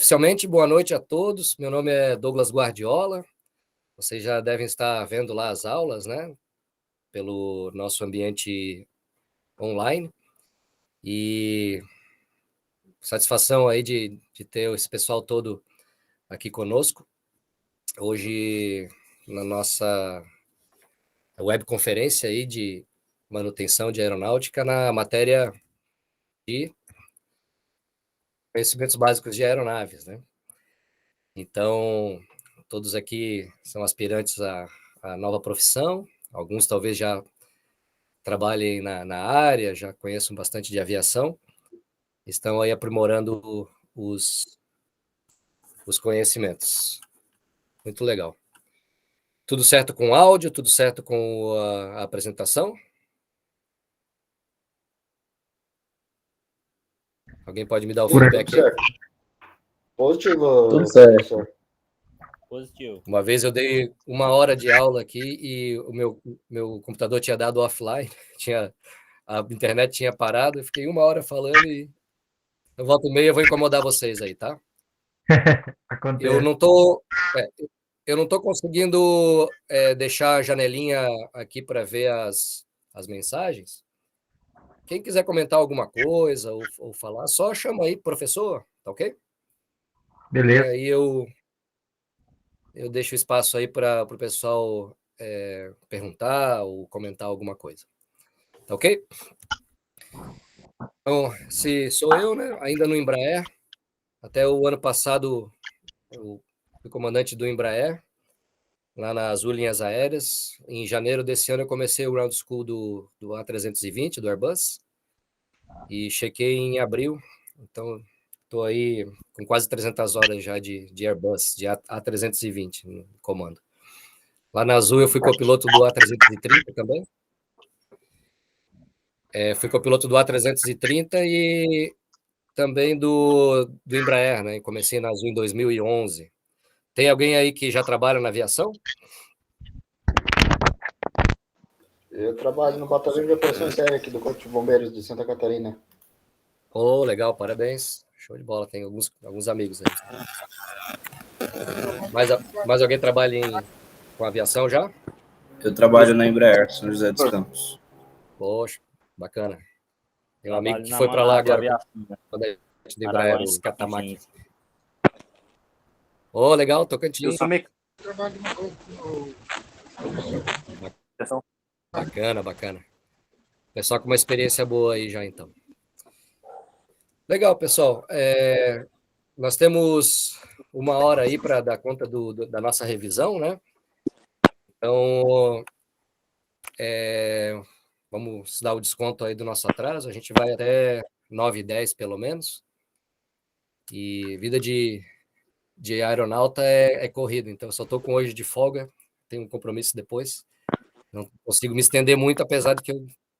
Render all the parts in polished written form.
Oficialmente, boa noite a todos. Meu nome é Douglas Guardiola. Vocês já devem estar vendo lá as aulas, né? Pelo nosso ambiente online. E satisfação aí de ter esse pessoal todo aqui conosco. Hoje, na nossa webconferência aí de manutenção de aeronáutica, na matéria de conhecimentos básicos de aeronaves, né? Então, todos aqui são aspirantes à nova profissão, alguns talvez já trabalhem na área, já conheçam bastante de aviação, estão aí aprimorando os conhecimentos. Muito legal. Tudo certo com o áudio, tudo certo com a apresentação? Alguém pode me dar o feedback aí? Positivo, Tudo certo. professor. Positivo. Uma vez eu dei 1 hora de aula aqui e o meu computador tinha dado offline, a internet tinha parado, eu fiquei 1 hora falando e eu volto e meia, vou incomodar vocês aí, tá? Acontece. Eu não tô conseguindo deixar a janelinha aqui para ver as mensagens. Quem quiser comentar alguma coisa ou falar, só chama aí, professor, tá ok? Beleza. E aí eu deixo espaço aí para o pessoal perguntar ou comentar alguma coisa. Tá ok? Então, se sou eu, né? Ainda no Embraer. Até o ano passado eu fui comandante do Embraer, lá na Azul Linhas Aéreas. Em janeiro desse ano eu comecei o Ground School do A320, do Airbus, e chequei em abril, então estou aí com quase 300 horas já de Airbus, de A320 no comando. Lá na Azul eu fui copiloto do A330 também. Fui copiloto do A330 e também do Embraer, né? Comecei na Azul em 2011. Tem alguém aí que já trabalha na aviação? Eu trabalho no Batalhão de Operações Aéreas aqui do Corpo de Bombeiros de Santa Catarina. Oh, legal, parabéns. Show de bola, tem alguns amigos aí. Mais alguém trabalha com aviação já? Eu trabalho na Embraer, São José dos Campos. Poxa, bacana. Tem um Trabalho amigo que na foi para lá Manave agora, Aviação, né? quando a gente de Paraguai, Embraer, os Catamac. Tocantins. Oh, legal, Tocantins. Eu sou mecânico. Bacana. Pessoal com uma experiência boa aí já, então. Legal, pessoal. Nós temos 1 hora aí para dar conta da nossa revisão, né? Então, vamos dar o desconto aí do nosso atraso. A gente vai até 9h10, pelo menos. E vida de aeronauta é corrida, então eu só estou com hoje de folga, tenho um compromisso depois. Não consigo me estender muito, apesar de que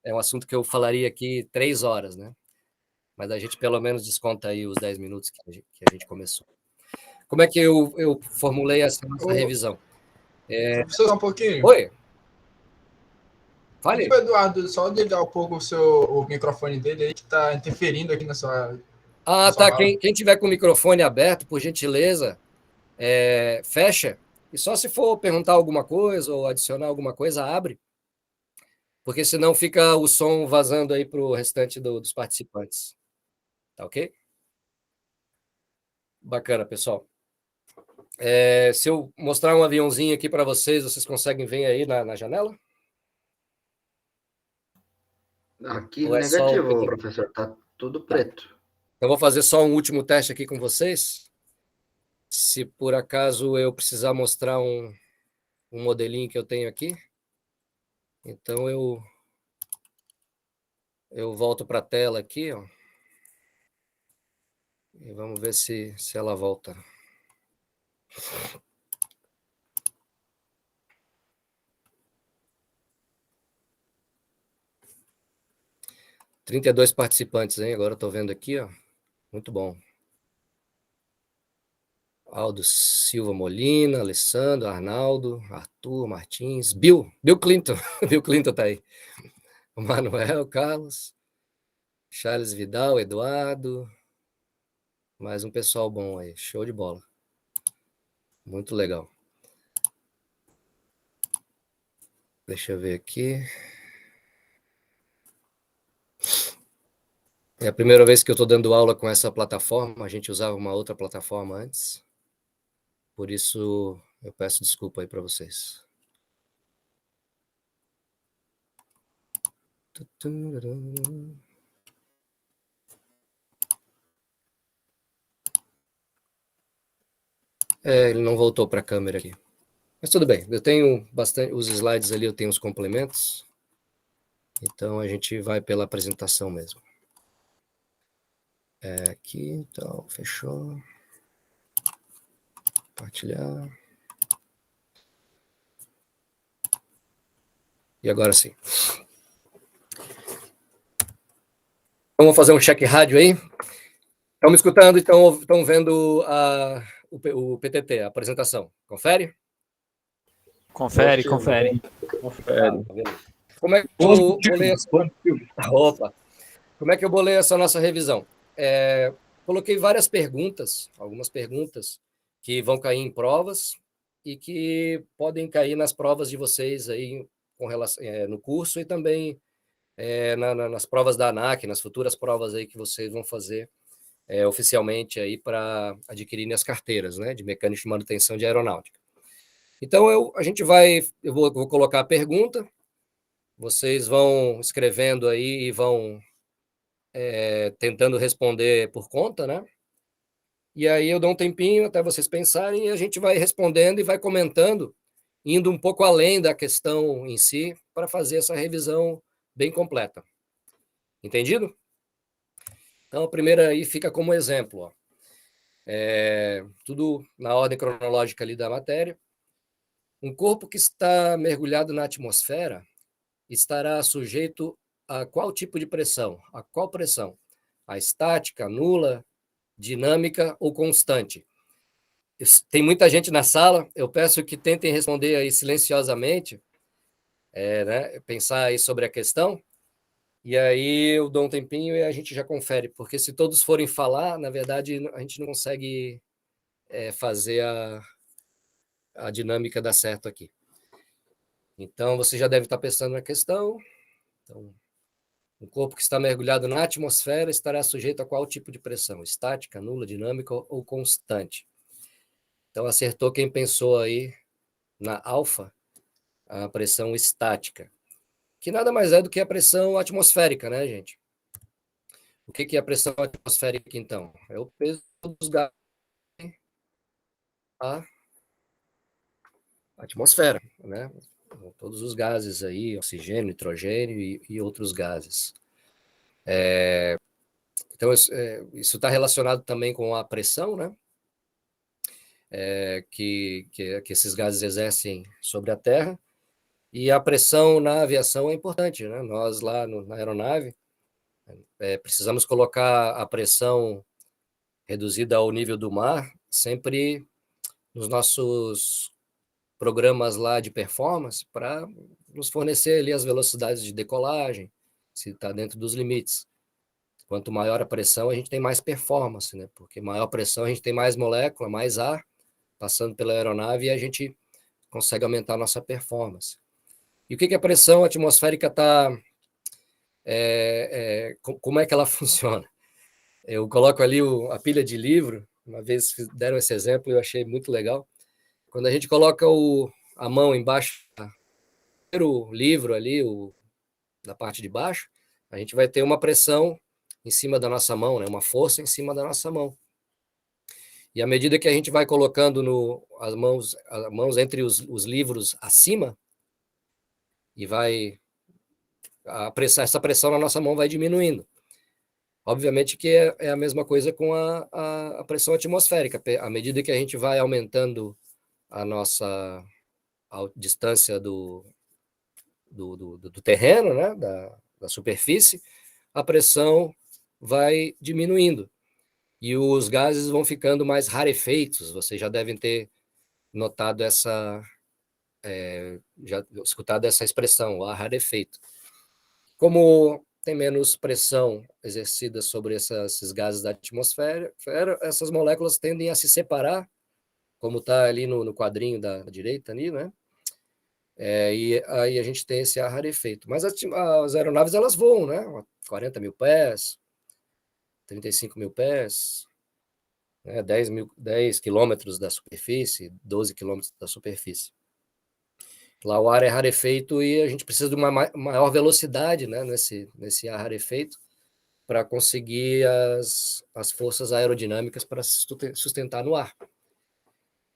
é um assunto que eu falaria aqui 3 horas, né? Mas a gente pelo menos desconta aí os 10 minutos que a gente começou. Como é que eu formulei essa nossa revisão? Professor, só um pouquinho. Oi. Fale. Pediu pro Eduardo só ligar um pouco o microfone dele aí, que está interferindo aqui na sua. Ah, tá. Quem tiver com o microfone aberto, por gentileza, fecha. E só se for perguntar alguma coisa ou adicionar alguma coisa, abre. Porque senão fica o som vazando aí para o restante dos participantes. Tá ok? Bacana, pessoal. Se eu mostrar um aviãozinho aqui para vocês, vocês conseguem ver aí na janela? Aqui Ou é só negativo, professor, tá tudo preto. Então, vou fazer só um último teste aqui com vocês. Se por acaso eu precisar mostrar um modelinho que eu tenho aqui, então eu volto para a tela aqui, ó, e vamos ver se ela volta. – 32 participantes, hein? Agora estou vendo aqui, ó. Muito bom. Aldo Silva Molina, Alessandro, Arnaldo, Arthur Martins, Bill Clinton. Bill Clinton tá aí. Manuel, Carlos, Charles Vidal, Eduardo, Mais um pessoal bom aí, show de bola. Muito legal. Deixa eu ver aqui. É a primeira vez que eu estou dando aula com essa plataforma, a gente usava uma outra plataforma antes. Por isso, eu peço desculpa aí para vocês. Ele não voltou para a câmera aqui. Mas tudo bem, eu tenho bastante, os slides ali, eu tenho os complementos. Então, a gente vai pela apresentação mesmo. Aqui, então, fechou. Compartilhar. E agora sim. Então, vamos fazer um check rádio aí. Estão me escutando e estão vendo o PTT, a apresentação. Confere? Confere. Como é que eu bolei essa... Opa! Como é que eu bolei essa nossa revisão? Coloquei várias perguntas, algumas perguntas que vão cair em provas e que podem cair nas provas de vocês aí com relação, no curso e também nas provas da ANAC, nas futuras provas aí que vocês vão fazer oficialmente aí para adquirirem as carteiras, né, de mecânico de manutenção de aeronáutica. Então, eu vou colocar a pergunta, vocês vão escrevendo aí e vão tentando responder por conta, né? E aí eu dou um tempinho até vocês pensarem e a gente vai respondendo e vai comentando, indo um pouco além da questão em si, para fazer essa revisão bem completa. Entendido? Então, a primeira aí fica como exemplo, ó. Tudo na ordem cronológica ali da matéria. Um corpo que está mergulhado na atmosfera estará sujeito a qual tipo de pressão? A qual pressão? A estática, nula, dinâmica ou constante? Tem muita gente na sala, eu peço que tentem responder aí silenciosamente, né, pensar aí sobre a questão, e aí eu dou um tempinho e a gente já confere, porque se todos forem falar, na verdade, a gente não consegue fazer a dinâmica dar certo aqui. Então, você já deve estar pensando na questão. Então, um corpo que está mergulhado na atmosfera estará sujeito a qual tipo de pressão? Estática, nula, dinâmica ou constante? Então, acertou quem pensou aí na alfa, a pressão estática, que nada mais é do que a pressão atmosférica, né, gente? O que é a pressão atmosférica, então? É o peso dos gases na atmosfera, né? Todos os gases aí, oxigênio, nitrogênio e outros gases. Então, isso está relacionado também com a pressão, né? Que esses gases exercem sobre a Terra. E a pressão na aviação é importante, né? Nós lá na aeronave precisamos colocar a pressão reduzida ao nível do mar sempre nos nossos programas lá de performance para nos fornecer ali as velocidades de decolagem, se está dentro dos limites. Quanto maior a pressão, a gente tem mais performance, né? Porque maior pressão, a gente tem mais molécula, mais ar passando pela aeronave e a gente consegue aumentar a nossa performance. E o que a pressão atmosférica está... como é que ela funciona? Eu coloco ali a pilha de livro, uma vez deram esse exemplo e eu achei muito legal. Quando a gente coloca a mão embaixo, o livro ali, na parte de baixo, a gente vai ter uma pressão em cima da nossa mão, né? Uma força em cima da nossa mão. E à medida que a gente vai colocando as mãos entre os livros acima, e essa pressão na nossa mão vai diminuindo. Obviamente que é a mesma coisa com a pressão atmosférica. À medida que a gente vai aumentando a distância do terreno, né, da superfície, a pressão vai diminuindo. E os gases vão ficando mais rarefeitos. Vocês já devem ter notado já escutado essa expressão, o ar rarefeito. Como tem menos pressão exercida sobre esses gases da atmosfera, essas moléculas tendem a se separar, como está ali no quadrinho da direita, ali, né? E aí a gente tem esse ar rarefeito. Mas as aeronaves, elas voam, né? 40 mil pés, 35 mil pés, né? 10 quilômetros da superfície, 12 quilômetros da superfície. Lá o ar é rarefeito e a gente precisa de uma maior velocidade, né, nesse ar rarefeito para conseguir as forças aerodinâmicas para sustentar no ar.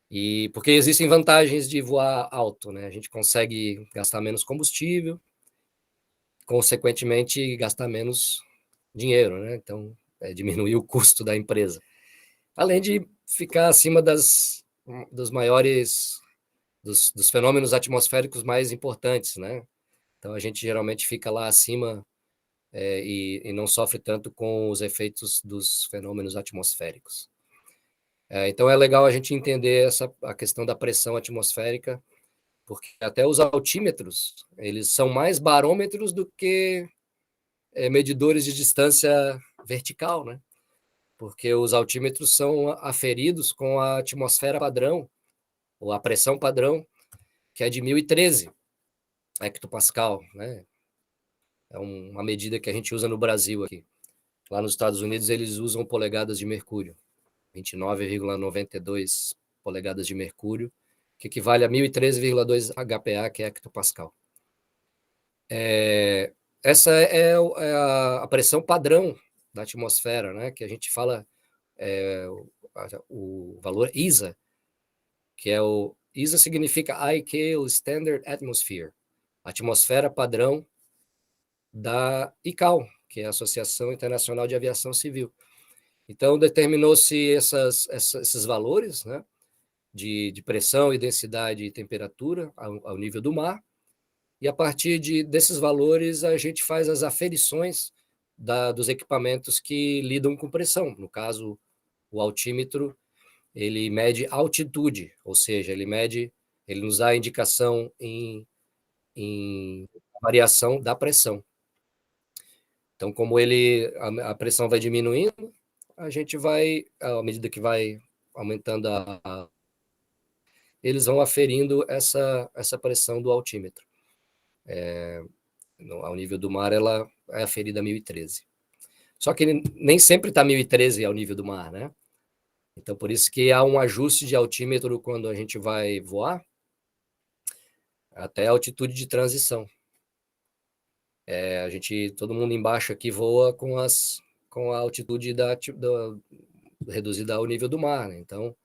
E porque existem vantagens de voar alto, né? A gente consegue gastar menos combustível, consequentemente gastar menos dinheiro, né? Então, diminuir o custo da empresa. Além de ficar acima dos maiores, dos fenômenos atmosféricos mais importantes, né? Então, a gente geralmente fica lá acima e não sofre tanto com os efeitos dos fenômenos atmosféricos. Então, é legal a gente entender a questão da pressão atmosférica, porque até os altímetros, eles são mais barômetros do que medidores de distância vertical, né? Porque os altímetros são aferidos com a atmosfera padrão, ou a pressão padrão, que é de 1013 hectopascal, né? É uma medida que a gente usa no Brasil aqui. Lá nos Estados Unidos, eles usam polegadas de mercúrio, 29,92 polegadas de mercúrio, que equivale a 1013,2 HPA, que é hectopascal. Essa é a pressão padrão da atmosfera, né? Que a gente fala o valor ISA, que ISA significa ICAO Standard Atmosphere, atmosfera padrão da ICAO, que é a Associação Internacional de Aviação Civil. Então, determinou-se esses valores, né, de pressão e densidade e temperatura ao nível do mar, e a partir desses valores a gente faz as aferições dos equipamentos que lidam com pressão. No caso, o altímetro, ele mede altitude, ou seja, ele nos dá indicação em variação da pressão. Então, como a pressão vai diminuindo, a gente vai, à medida que vai aumentando eles vão aferindo essa pressão do altímetro. Ao nível do mar, ela é aferida a 1013. Só que nem sempre está 1013 ao nível do mar, né? Então, por isso que há um ajuste de altímetro quando a gente vai voar, até a altitude de transição. Todo mundo embaixo aqui voa com a altitude reduzida ao nível do mar, né? Então,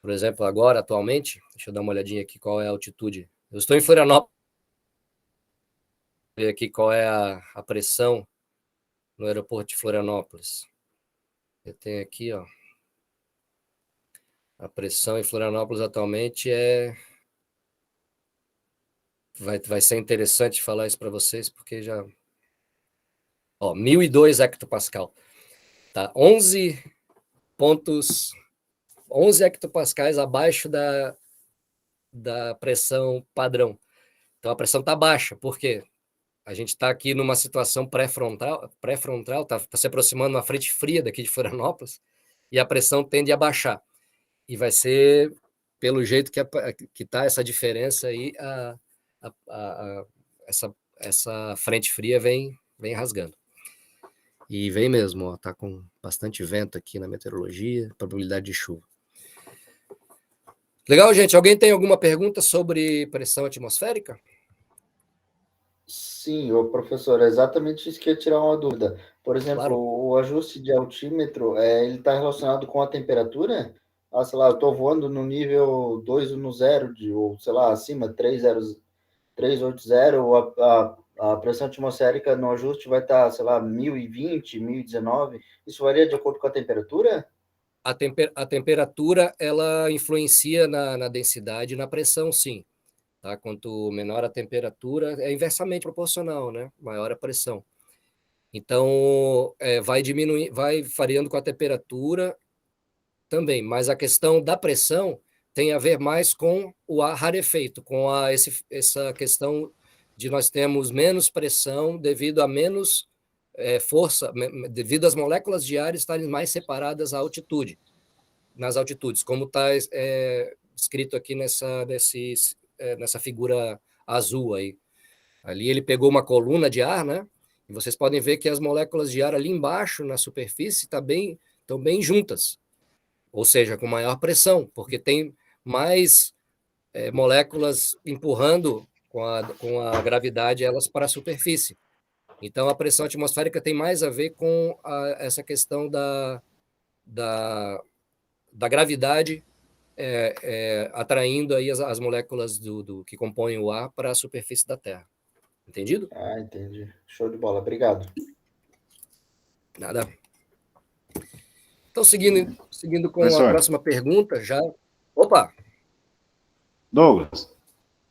por exemplo, agora, atualmente, deixa eu dar uma olhadinha aqui qual é a altitude. Eu estou em Florianópolis, ver aqui qual é a pressão no aeroporto de Florianópolis. Eu tenho aqui, ó, a pressão em Florianópolis atualmente vai ser interessante falar isso para vocês, porque já... 1002 hectopascal. Tá? 11 hectopascais abaixo da pressão padrão. Então, a pressão está baixa. Por quê? A gente está aqui numa situação pré-frontal, está se aproximando uma frente fria daqui de Florianópolis, e a pressão tende a baixar. E vai ser, pelo jeito que está essa diferença aí, essa frente fria vem rasgando. E vem mesmo, está com bastante vento aqui na meteorologia, probabilidade de chuva. Legal, gente? Alguém tem alguma pergunta sobre pressão atmosférica? Sim, professor, é exatamente isso que eu ia tirar uma dúvida. Por exemplo, Claro. o ajuste de altímetro, ele está relacionado com a temperatura? Sei lá, eu estou voando no nível 2 ou no 0, ou sei lá, acima, 380, a pressão atmosférica no ajuste vai estar, sei lá, 1020, 1019. Isso varia de acordo com a temperatura? A temperatura, ela influencia na densidade e na pressão, sim. Tá? Quanto menor a temperatura, é inversamente proporcional, né? Maior a pressão. Então, vai variando com a temperatura também, mas a questão da pressão tem a ver mais com o ar rarefeito, com essa questão de nós termos menos pressão devido a menos força, devido às moléculas de ar estarem mais separadas à altitude, nas altitudes, como está escrito aqui nessa figura azul aí. Ali ele pegou uma coluna de ar, né? E vocês podem ver que as moléculas de ar ali embaixo, na superfície, estão bem juntas, ou seja, com maior pressão, porque tem mais moléculas empurrando com a gravidade elas para a superfície. Então, a pressão atmosférica tem mais a ver com essa questão da gravidade atraindo aí as moléculas que compõem o ar para a superfície da Terra. Entendido? Ah, entendi. Show de bola. Obrigado. Nada. Então, seguindo com Professor. a próxima pergunta, já... Opa! Douglas,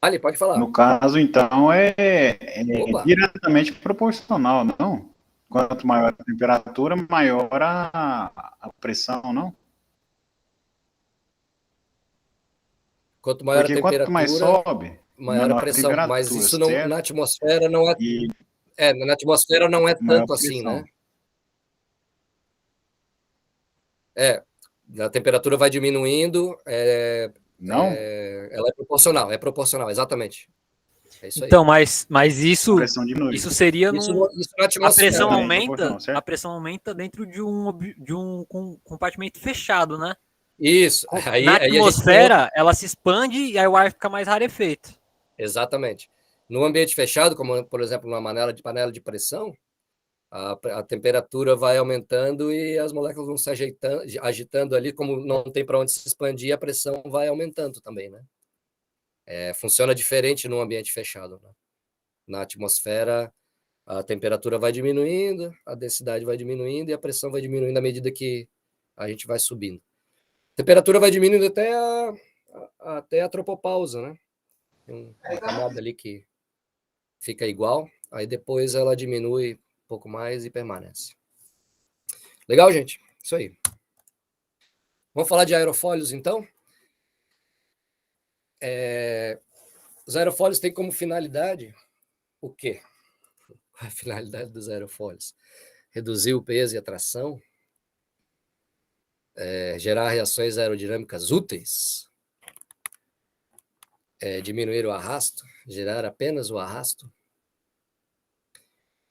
Ali, pode falar. no caso, então, Opa. diretamente proporcional, não? Quanto maior a temperatura, maior a pressão, não? Quanto maior Porque a temperatura, quanto mais sobe, maior a menor a pressão. Mas temperatura, isso certo? na atmosfera não é... E na atmosfera não é maior tanto assim, pressão. né? A temperatura vai diminuindo, Não? ela é proporcional, exatamente. É isso aí. Então, mas isso, A pressão diminui. isso seria Isso no... na A atmosfera. pressão também, aumenta, proporcional, certo? a pressão aumenta dentro de um compartimento fechado, né? Isso. Na Aí a gente atmosfera, ela se expande e aí o ar fica mais rarefeito. exatamente. No ambiente fechado, como por exemplo numa panela de pressão, a temperatura vai aumentando e as moléculas vão se agitando ali, como não tem para onde se expandir, a pressão vai aumentando também, né? Funciona diferente no ambiente fechado, né? Na atmosfera, a temperatura vai diminuindo, a densidade vai diminuindo e a pressão vai diminuindo à medida que a gente vai subindo. A temperatura vai diminuindo até a tropopausa, né? Tem uma camada ali que fica igual, aí depois ela diminui um pouco mais e permanece. Legal, gente? Isso aí. Vamos falar de aerofólios, então? Os aerofólios têm como finalidade o quê? A finalidade dos aerofólios? Reduzir o peso e a tração, gerar reações aerodinâmicas úteis, diminuir o arrasto, gerar apenas o arrasto.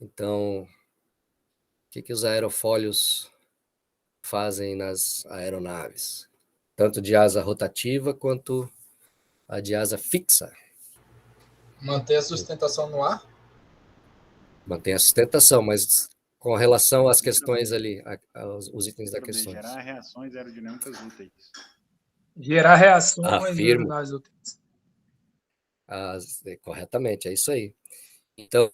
Então, o que os aerofólios fazem nas aeronaves? Tanto de asa rotativa quanto a de asa fixa. Manter a sustentação no ar? Mantém a sustentação, mas com relação às questões ali, os itens da questão. Gerar reações aerodinâmicas úteis. Gerar reações Afirmo. nas úteis. Corretamente, é isso aí. Então,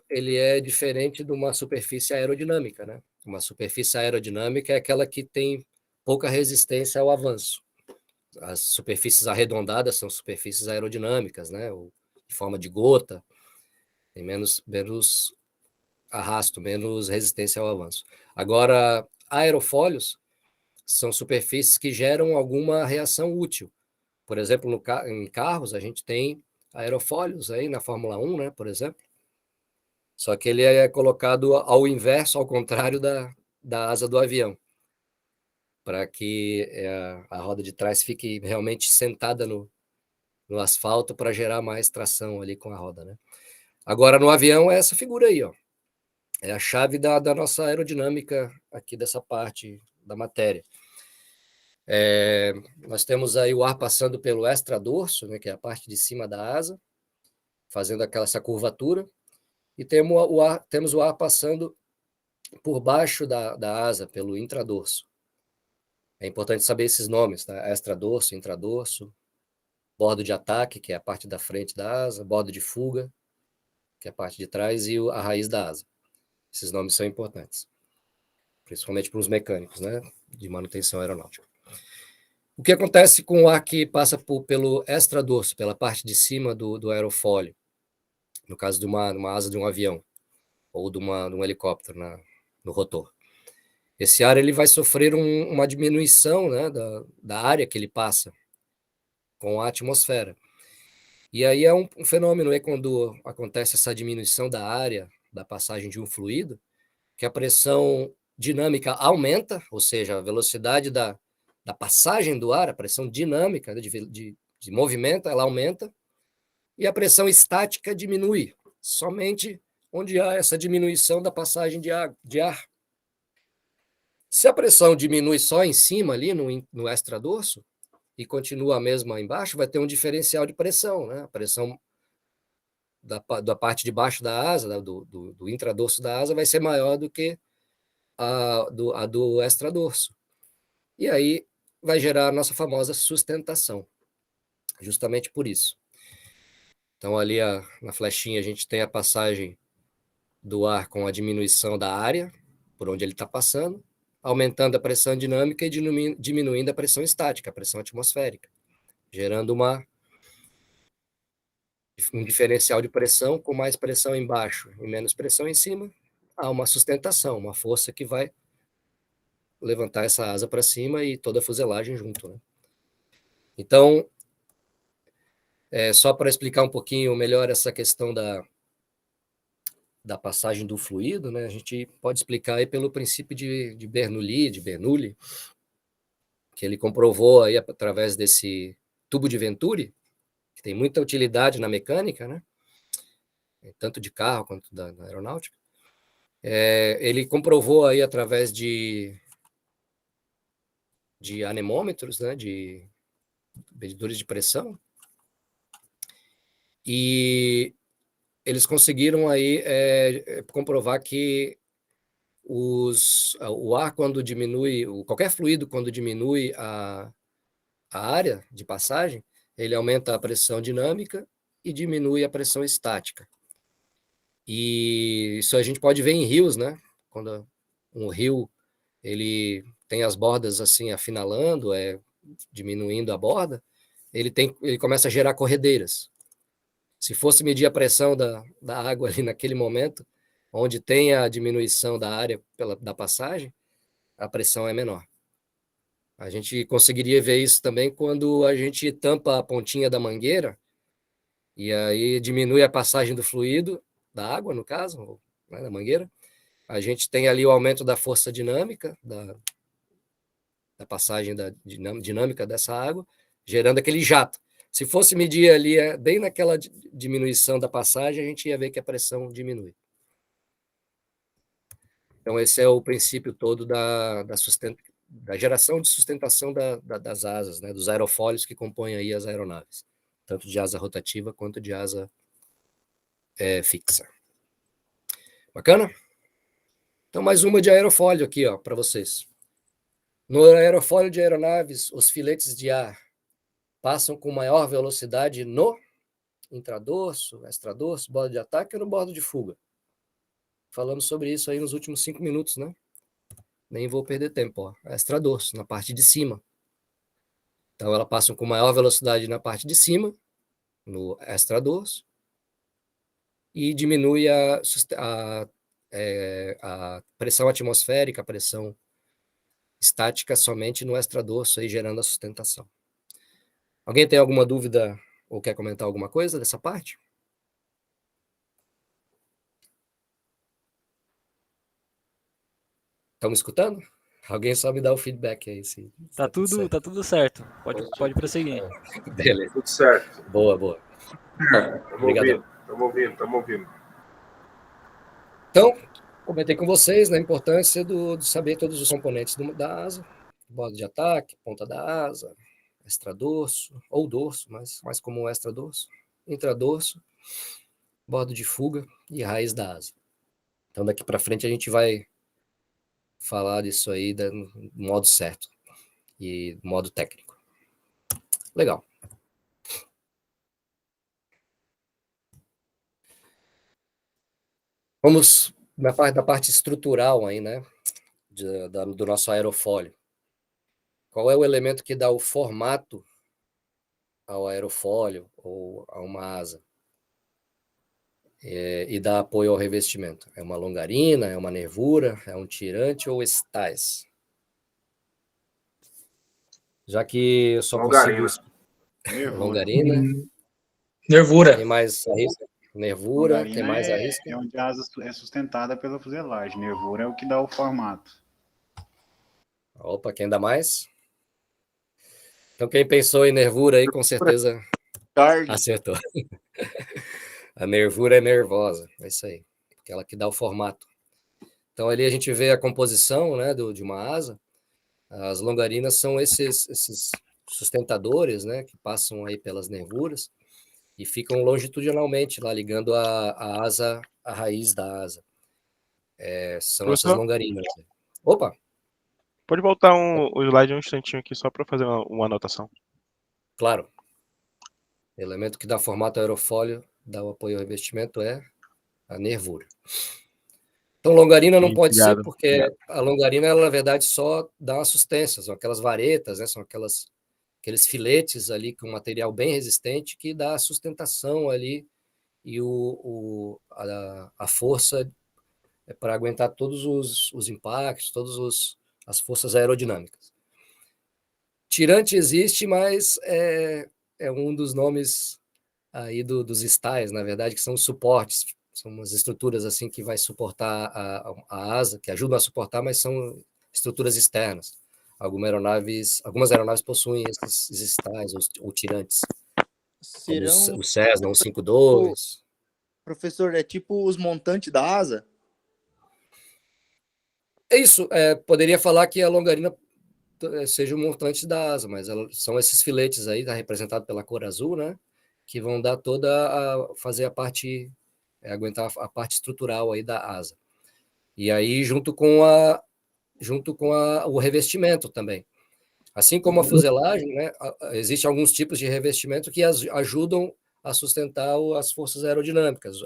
ele é diferente de uma superfície aerodinâmica, né? Uma superfície aerodinâmica é aquela que tem pouca resistência ao avanço. As superfícies arredondadas são superfícies aerodinâmicas, né? Ou em forma de gota, tem menos arrasto, menos resistência ao avanço. Agora, aerofólios são superfícies que geram alguma reação útil. Por exemplo, em carros, a gente tem aerofólios aí na Fórmula 1, né, por exemplo. Só que ele é colocado ao inverso, ao contrário da asa do avião, para que a roda de trás fique realmente sentada no asfalto para gerar mais tração ali com a roda, né? Agora, no avião, é essa figura aí, ó. É a chave da nossa aerodinâmica aqui dessa parte da matéria. Nós temos aí o ar passando pelo extradorso, né, que é a parte de cima da asa, fazendo essa curvatura, e temos o ar passando por baixo da asa, pelo intradorso. É importante saber esses nomes, tá? Extradorso, intradorso, bordo de ataque, que é a parte da frente da asa, bordo de fuga, que é a parte de trás, e a raiz da asa. Esses nomes são importantes, principalmente para os mecânicos, né, de manutenção aeronáutica. O que acontece com o ar que passa pelo extradorso, pela parte de cima do aerofólio, no caso de uma asa de um avião, ou de um helicóptero no rotor? Esse ar ele vai sofrer uma diminuição, né, da área que ele passa com a atmosfera. E aí é um fenômeno aí quando acontece essa diminuição da área da passagem de um fluido, que a pressão dinâmica aumenta, ou seja, a velocidade da passagem do ar, a pressão dinâmica de movimento, ela aumenta, e a pressão estática diminui, somente onde há essa diminuição da passagem de ar. Se a pressão diminui só em cima, ali no extradorso, e continua a mesma embaixo, vai ter um diferencial de pressão, né? A pressão da parte de baixo da asa, do intradorso da asa, vai ser maior do que a do extradorso. E aí vai gerar a nossa famosa sustentação, justamente por isso. Então, ali na flechinha, a gente tem a passagem do ar com a diminuição da área, por onde ele está passando, aumentando a pressão dinâmica e diminuindo a pressão estática, a pressão atmosférica, gerando um diferencial de pressão com mais pressão embaixo e menos pressão em cima. Há uma sustentação, uma força que vai levantar essa asa para cima e toda a fuselagem junto, né? Então, só para explicar um pouquinho melhor essa questão da passagem do fluido, né? A gente pode explicar aí pelo princípio de Bernoulli, que ele comprovou aí através desse tubo de Venturi, que tem muita utilidade na mecânica, né? Tanto de carro quanto da aeronáutica. Ele comprovou aí através de anemômetros, né? De medidores de pressão, e eles conseguiram aí comprovar que o ar, quando diminui, qualquer fluido, quando diminui a área de passagem, ele aumenta a pressão dinâmica e diminui a pressão estática. E isso a gente pode ver em rios, né? Quando um rio ele tem as bordas assim afinalando, diminuindo a borda, ele começa a gerar corredeiras. Se fosse medir a pressão da água ali naquele momento, onde tem a diminuição da área da passagem, a pressão é menor. A gente conseguiria ver isso também quando a gente tampa a pontinha da mangueira e aí diminui a passagem do fluido, da água, no caso, né, da mangueira. A gente tem ali o aumento da força dinâmica, da passagem da dinâmica dessa água, gerando aquele jato. Se fosse medir ali, bem naquela diminuição da passagem, a gente ia ver que a pressão diminui. Então, esse é o princípio todo da geração de sustentação das asas, né, dos aerofólios que compõem aí as aeronaves, tanto de asa rotativa quanto de asa fixa. Bacana? Então, mais uma de aerofólio aqui, para vocês. No aerofólio de aeronaves, os filetes de ar passam com maior velocidade no intradorso, extradorso, bordo de ataque ou no bordo de fuga? Falamos sobre isso aí nos últimos 5 minutos, né? Nem vou perder tempo, extradorso, na parte de cima. Então, ela passa com maior velocidade na parte de cima, no extradorso, e diminui a pressão atmosférica, a pressão estática somente no extradorso, aí gerando a sustentação. Alguém tem alguma dúvida ou quer comentar alguma coisa dessa parte? Estão me escutando? Alguém só me dá o feedback aí. Tá tudo certo. Pode prosseguir. Beleza. Tudo certo. Boa. Estamos ouvindo. Então, comentei com vocês a importância de saber todos os componentes da asa, bordo de ataque, ponta da asa, extradorso, ou dorso, mas mais comum extradorso, intradorso, bordo de fuga e raiz da asa. Então, daqui para frente a gente vai falar disso aí do modo certo e do modo técnico. Legal. Vamos da parte estrutural aí, né, do nosso aerofólio. Qual é o elemento que dá o formato ao aerofólio ou a uma asa e dá apoio ao revestimento? É uma longarina, é uma nervura, é um tirante ou estás? Já que eu só Longarina. consigo... Longarina. Nervura. Quem mais arrisca? Nervura, quem Longarina mais é, arrisca? é onde a asa é sustentada pela fuselagem. Nervura é o que dá o formato. Opa, quem dá mais? Então, quem pensou em nervura aí, com certeza Carne. acertou. A nervura é nervosa, é isso aí. Aquela que dá o formato. Então, ali a gente vê a composição, né, de uma asa. As longarinas são esses sustentadores, né, que passam aí pelas nervuras e ficam longitudinalmente lá, ligando a asa, a raiz da asa. São essas Professor, longarinas. Opa, pode voltar o slide um instantinho aqui só para fazer uma anotação. claro. O elemento que dá formato ao aerofólio, dá o apoio ao revestimento é a nervura. Então, longarina não pode ser, Obrigado. porque a longarina, ela, na verdade, só dá uma sustância, são aquelas varetas, né, são aqueles filetes ali com material bem resistente que dá a sustentação ali e a força para aguentar todos os impactos, todas as forças aerodinâmicas. Tirante existe, mas é um dos nomes aí dos styles, na verdade, que são os suportes, são umas estruturas assim que vai suportar a asa, que ajudam a suportar, mas são estruturas externas. Algumas aeronaves possuem esses styles ou tirantes, como Serão, o Cessna 152. professor, é tipo os montantes da asa? É isso, poderia falar que a longarina seja o montante da asa, mas são esses filetes aí, está representado pela cor azul, né? Que vão dar fazer a parte, aguentar a parte estrutural aí da asa. E aí, junto com o revestimento também. Assim como a fuselagem, né? Existem alguns tipos de revestimento que ajudam a sustentar as forças aerodinâmicas,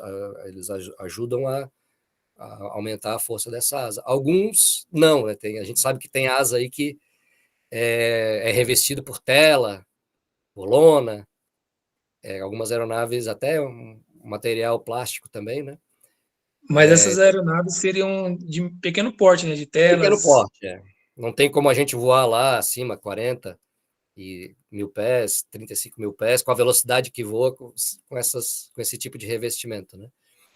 eles ajudam a aumentar a força dessa asa. Alguns não, né? A gente sabe que tem asa aí que é revestido por tela, por lona, algumas aeronaves até um material plástico também, né? Mas essas aeronaves seriam de pequeno porte, né? De Pequeno telas. porte, Não tem como a gente voar lá acima, 40 e 1.000 pés, 35 mil pés, com a velocidade que voa com esse tipo de revestimento, né?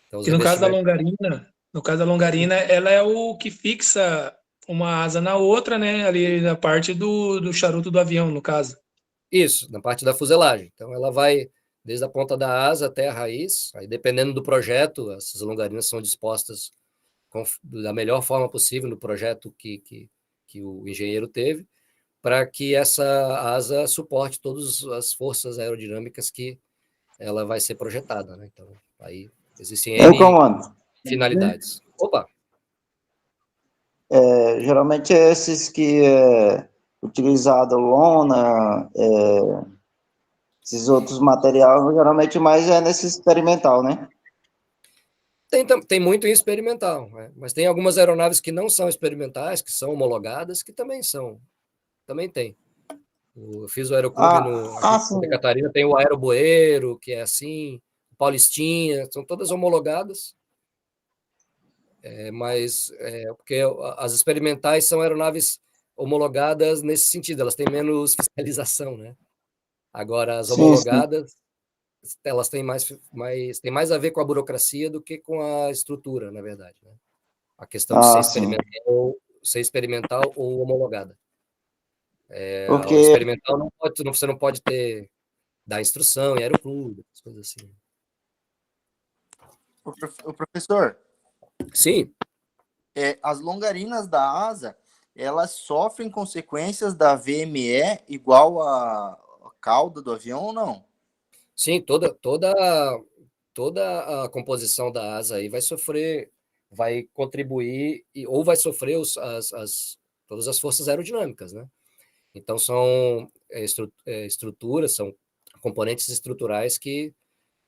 Então, os E no caso da revestimentos... longarina, ela é o que fixa uma asa na outra, né? Ali na parte do charuto do avião, no caso. Isso, na parte da fuselagem. Então, ela vai desde a ponta da asa até a raiz. Aí, dependendo do projeto, essas longarinas são dispostas da melhor forma possível no projeto que o engenheiro teve, para que essa asa suporte todas as forças aerodinâmicas que ela vai ser projetada, né? Então, aí existem Eu N comando. finalidades. Opa! Geralmente é esses que é utilizado lona, esses outros materiais, geralmente mais é nesse experimental, né? Tem muito em experimental, né? Mas tem algumas aeronaves que não são experimentais, que são homologadas, que também são. Também tem. Eu fiz o Aeroclube aqui em Santa Catarina, tem o Aeroboeiro, que é assim, o Paulistinha, são todas homologadas, mas porque as experimentais são aeronaves homologadas nesse sentido, elas têm menos fiscalização, né? Agora, as homologadas, elas têm tem mais a ver com a burocracia do que com a estrutura, na verdade, né? A questão de ser experimental ou homologada. Porque Experimental você não pode dar instrução em aeroclube, coisas assim. O professor, Sim, as longarinas da asa, elas sofrem consequências da VME igual a cauda do avião ou não? sim, toda a composição da asa aí vai contribuir ou vai sofrer todas as forças aerodinâmicas, né? Então são estruturas, são componentes estruturais que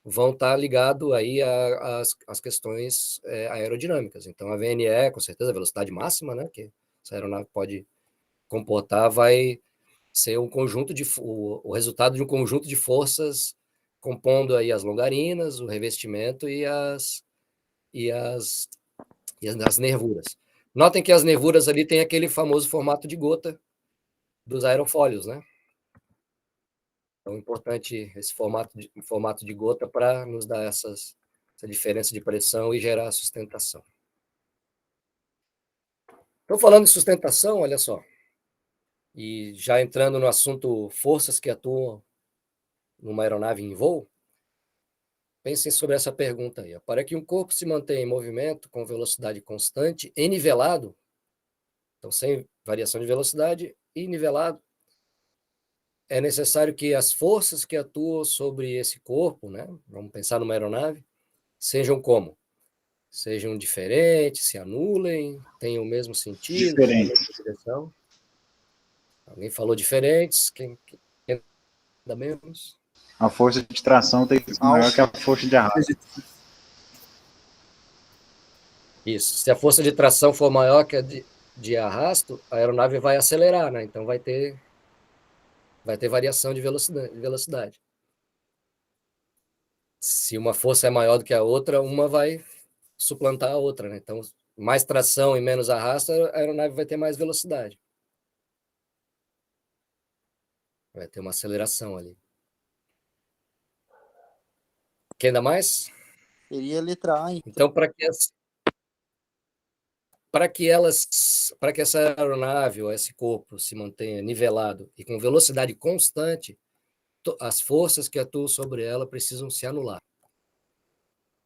vão estar ligados aí às questões aerodinâmicas. Então a VNE, com certeza, a velocidade máxima, né, que essa aeronave pode comportar, vai ser o resultado de um conjunto de forças compondo aí as longarinas, o revestimento e as nervuras. Notem que as nervuras ali têm aquele famoso formato de gota dos aerofólios, né? Então, é importante esse formato de gota para nos dar essa diferença de pressão e gerar sustentação. Então, falando de sustentação, olha só, e já entrando no assunto forças que atuam numa aeronave em voo, pensem sobre essa pergunta aí. Para que um corpo se mantenha em movimento com velocidade constante e nivelado, então sem variação de velocidade e nivelado, é necessário que as forças que atuam sobre esse corpo, né, vamos pensar numa aeronave, sejam como? Sejam diferentes, se anulem, tenham o mesmo sentido, tenham a mesma direção. Alguém falou diferentes, quem ainda menos? A força de tração tem que ser maior que a força de arrasto. Isso. Se a força de tração for maior que a de arrasto, a aeronave vai acelerar, né? Então vai ter variação de velocidade. Se uma força é maior do que a outra, uma vai suplantar a outra, né? Então, mais tração e menos arrasto, a aeronave vai ter mais velocidade. Vai ter uma aceleração ali. Quem dá mais? Seria a letra A, então para que essa aeronave ou esse corpo se mantenha nivelado e com velocidade constante, as forças que atuam sobre ela precisam se anular.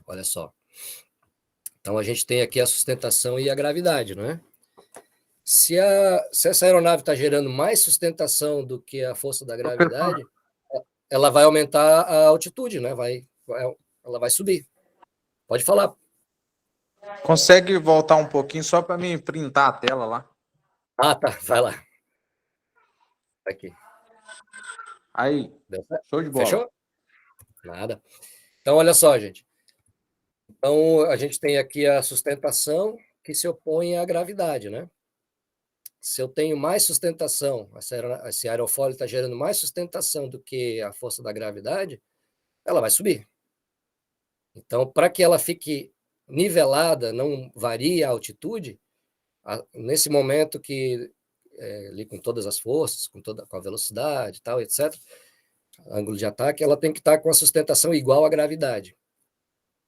Olha só. Então a gente tem aqui a sustentação e a gravidade, não é? Se essa aeronave está gerando mais sustentação do que a força da gravidade, ela vai aumentar a altitude, né? Ela vai subir. Pode falar. Consegue voltar um pouquinho só para mim printar a tela lá? Ah, tá. Vai lá. Aqui. Aí. Show de bola. Fechou? Nada. Então, olha só, gente. Então, a gente tem aqui a sustentação que se opõe à gravidade, né? Se eu tenho mais sustentação, esse aerofólio está gerando mais sustentação do que a força da gravidade, ela vai subir. Então, para que ela fique nivelada, não varie a altitude, nesse momento que, ali com todas as forças, com a velocidade, tal, etc., ângulo de ataque, ela tem que estar com a sustentação igual à gravidade,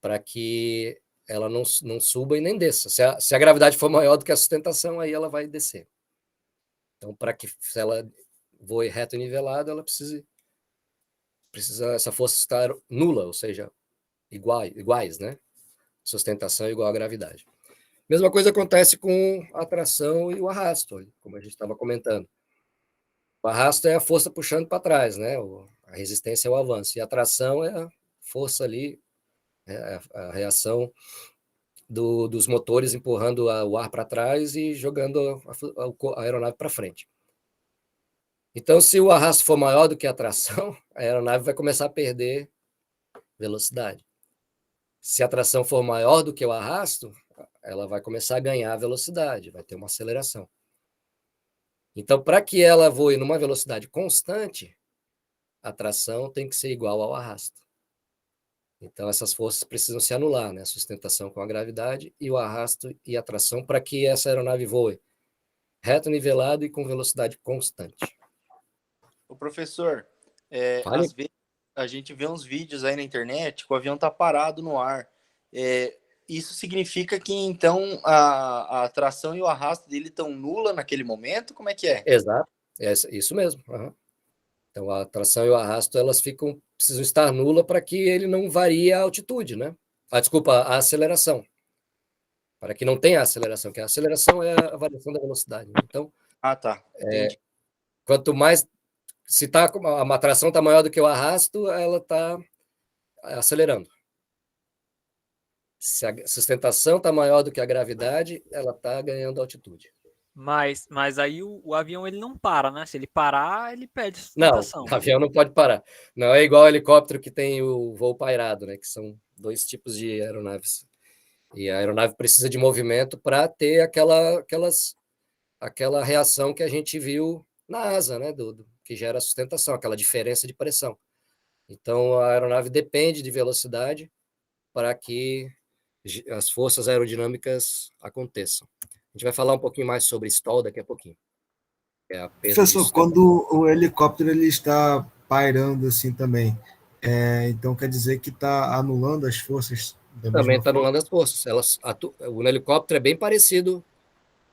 para que ela não suba e nem desça. Se a gravidade for maior do que a sustentação, aí ela vai descer. Então, para que se ela voe reto e nivelado, ela precisa essa força estar nula, ou seja, iguais, né? Sustentação igual à gravidade. Mesma coisa acontece com a tração e o arrasto, como a gente estava comentando. O arrasto é a força puxando para trás, né? A resistência é o avanço. E a tração é a força ali, a reação dos motores empurrando o ar para trás e jogando a aeronave para frente. Então, se o arrasto for maior do que a tração, a aeronave vai começar a perder velocidade. Se a tração for maior do que o arrasto, ela vai começar a ganhar velocidade, vai ter uma aceleração. Então, para que ela voe numa velocidade constante, a tração tem que ser igual ao arrasto. Então, essas forças precisam se anular, né? A sustentação com a gravidade e o arrasto e a tração, para que essa aeronave voe reto, nivelado e com velocidade constante. O professor, às vezes a gente vê uns vídeos aí na internet que o avião está parado no ar. Isso significa que, então, a tração e o arrasto dele estão nula naquele momento? Como é que é? Exato, é isso mesmo. Uhum. Então, a tração e o arrasto, elas precisam estar nula para que ele não varie a altitude, né? Desculpa, a aceleração. Para que não tenha aceleração, que a aceleração é a variação da velocidade. Então, tá. Quanto mais... Se a tração está maior do que o arrasto, ela está acelerando. Se a sustentação está maior do que a gravidade, ela está ganhando altitude. Mas aí o avião ele não para, né? Se ele parar, ele perde sustentação. Não, o avião não pode parar. Não é igual ao helicóptero que tem o voo pairado, né? Que são 2 tipos de aeronaves. E a aeronave precisa de movimento para ter aquela reação que a gente viu na asa, né? Que gera a sustentação, aquela diferença de pressão. Então, a aeronave depende de velocidade para que as forças aerodinâmicas aconteçam. A gente vai falar um pouquinho mais sobre stall daqui a pouquinho. Professor, quando o helicóptero ele está pairando assim também. Então quer dizer que está anulando as forças da Também mesma está forma? anulando as forças. O helicóptero é bem parecido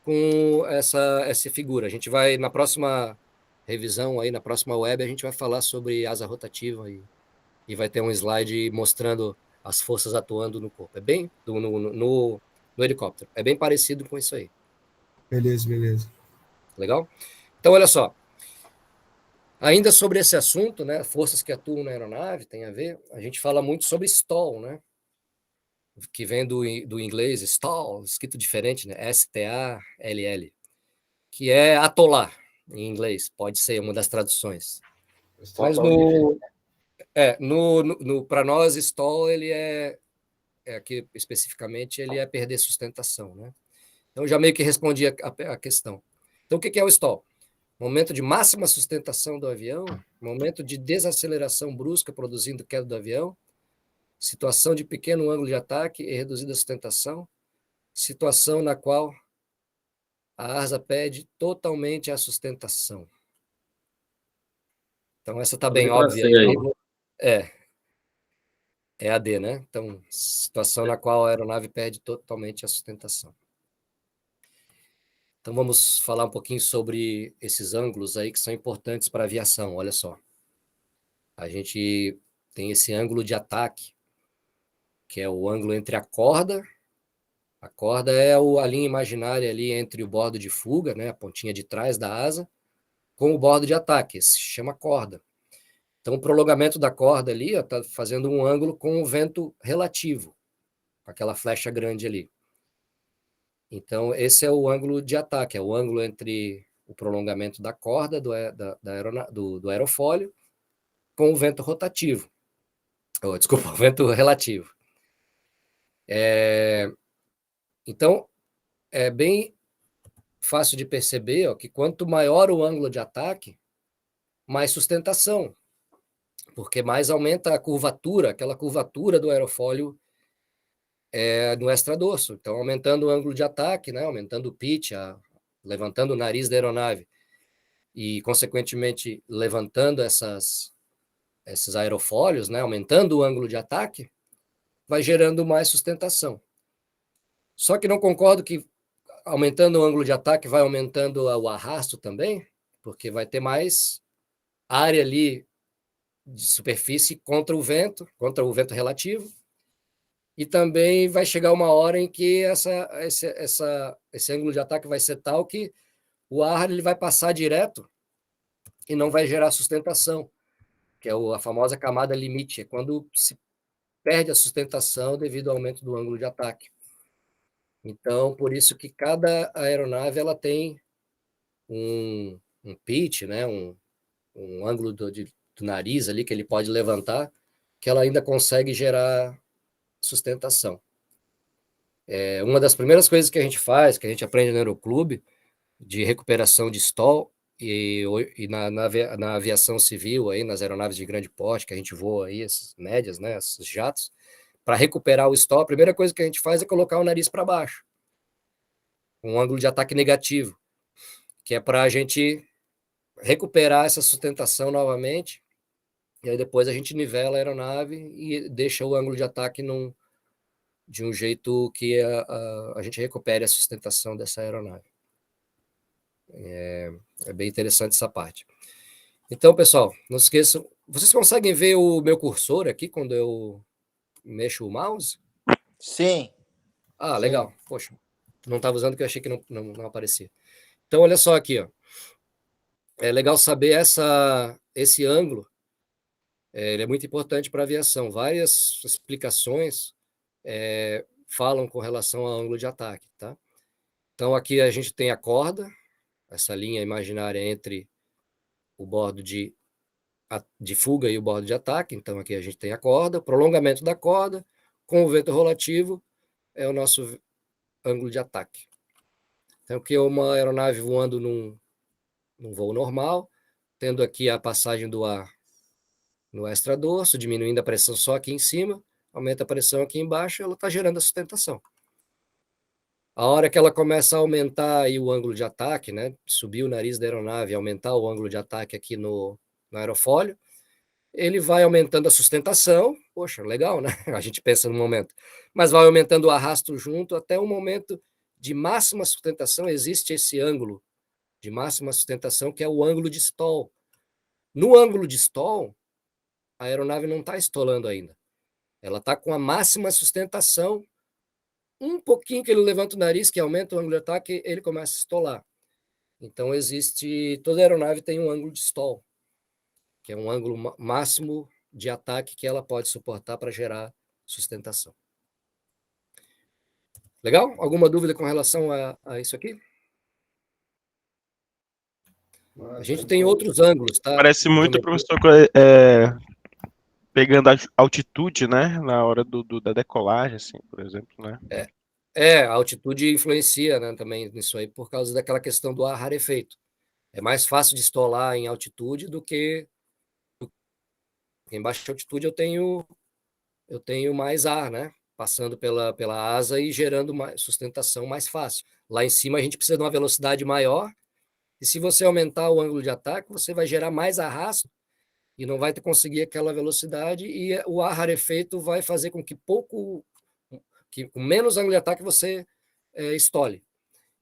com essa figura. A gente vai, na próxima revisão, aí, na próxima web, a gente vai falar sobre asa rotativa e vai ter um slide mostrando as forças atuando no corpo. É bem no helicóptero. É bem parecido com isso aí. Beleza. Legal? Então, olha só. Ainda sobre esse assunto, né, forças que atuam na aeronave, tem a ver, a gente fala muito sobre stall, né, que vem do inglês stall, escrito diferente, né, S-T-A-L-L, que é atolar, em inglês, pode ser uma das traduções. Mas para nós, stall, ele aqui especificamente, ele é perder sustentação, né? Então, eu já meio que respondi a questão. Então, o que é o stall? Momento de máxima sustentação do avião, momento de desaceleração brusca produzindo queda do avião, situação de pequeno ângulo de ataque e reduzida sustentação, situação na qual a asa perde totalmente a sustentação. Então, essa está bem óbvia. É a D, né? Então, situação na qual a aeronave perde totalmente a sustentação. Então, vamos falar um pouquinho sobre esses ângulos aí que são importantes para a aviação. Olha só. A gente tem esse ângulo de ataque, que é o ângulo entre a corda. A corda é a linha imaginária ali entre o bordo de fuga, né, a pontinha de trás da asa, com o bordo de ataque. Esse se chama corda. Então, o prolongamento da corda ali está fazendo um ângulo com o vento relativo, com aquela flecha grande ali. Então, esse é o ângulo de ataque, é o ângulo entre o prolongamento da corda do aerofólio com o vento rotativo. Desculpa, o vento relativo. Então, é bem fácil de perceber que quanto maior o ângulo de ataque, mais sustentação, porque mais aumenta a curvatura, aquela curvatura do aerofólio no extradorso. Então, aumentando o ângulo de ataque, né, aumentando o pitch, levantando o nariz da aeronave e, consequentemente, levantando esses aerofólios, né, aumentando o ângulo de ataque, vai gerando mais sustentação. Só que não concordo que aumentando o ângulo de ataque vai aumentando o arrasto também, porque vai ter mais área ali de superfície contra o vento relativo, e também vai chegar uma hora em que esse ângulo de ataque vai ser tal que o ar ele vai passar direto e não vai gerar sustentação, que é a famosa camada limite, é quando se perde a sustentação devido ao aumento do ângulo de ataque. Então, por isso que cada aeronave ela tem um pitch, né, um ângulo do nariz ali que ele pode levantar, que ela ainda consegue gerar sustentação. Uma das primeiras coisas que a gente faz, que a gente aprende no aeroclube, de recuperação de stall, e na aviação civil, aí, nas aeronaves de grande porte, que a gente voa aí, essas médias, né, esses jatos, para recuperar o stall, a primeira coisa que a gente faz é colocar o nariz para baixo, um ângulo de ataque negativo, que é para a gente recuperar essa sustentação novamente, e aí depois a gente nivela a aeronave e deixa o ângulo de ataque de um jeito que a gente recupere a sustentação dessa aeronave. É bem interessante essa parte. Então, pessoal, não se esqueçam, vocês conseguem ver o meu cursor aqui quando eu mexo o mouse? Sim. Ah, legal. Poxa, não estava usando que eu achei que não aparecia. Então, olha só aqui, ó. É legal saber esse ângulo. Ele é muito importante para a aviação. Várias explicações falam com relação ao ângulo de ataque, tá? Então, aqui a gente tem a corda, essa linha imaginária entre o bordo de fuga e o bordo de ataque. Então, aqui a gente tem a corda, prolongamento da corda, com o vento relativo, é o nosso ângulo de ataque. Então, aqui é uma aeronave voando num voo normal, tendo aqui a passagem do ar no extradorso, diminuindo a pressão só aqui em cima, aumenta a pressão aqui embaixo, ela está gerando a sustentação. A hora que ela começa a aumentar aí o ângulo de ataque, né, subir o nariz da aeronave, aumentar o ângulo de ataque aqui no aerofólio, ele vai aumentando a sustentação, poxa, legal, né? A gente pensa no momento, mas vai aumentando o arrasto junto até o momento de máxima sustentação. Existe esse ângulo de máxima sustentação, que é o ângulo de stall. No ângulo de stall, a aeronave não está estolando ainda. Ela está com a máxima sustentação, um pouquinho que ele levanta o nariz, que aumenta o ângulo de ataque, ele começa a estolar. Então, toda aeronave tem um ângulo de stall, que é um ângulo máximo de ataque que ela pode suportar para gerar sustentação. Legal? Alguma dúvida com relação a isso aqui? A gente tem outros ângulos, tá? Parece muito, professor, pegando a altitude, né, na hora da decolagem, assim, por exemplo, né? A altitude influencia, né, também nisso aí, por causa daquela questão do ar rarefeito. É mais fácil de estolar em altitude do que em baixa altitude. Eu tenho mais ar, né, passando pela asa e gerando mais sustentação mais fácil. Lá em cima a gente precisa de uma velocidade maior, e se você aumentar o ângulo de ataque, você vai gerar mais arrasto e não vai conseguir aquela velocidade, e o ar rarefeito vai fazer com que com menos ângulo de ataque você estole.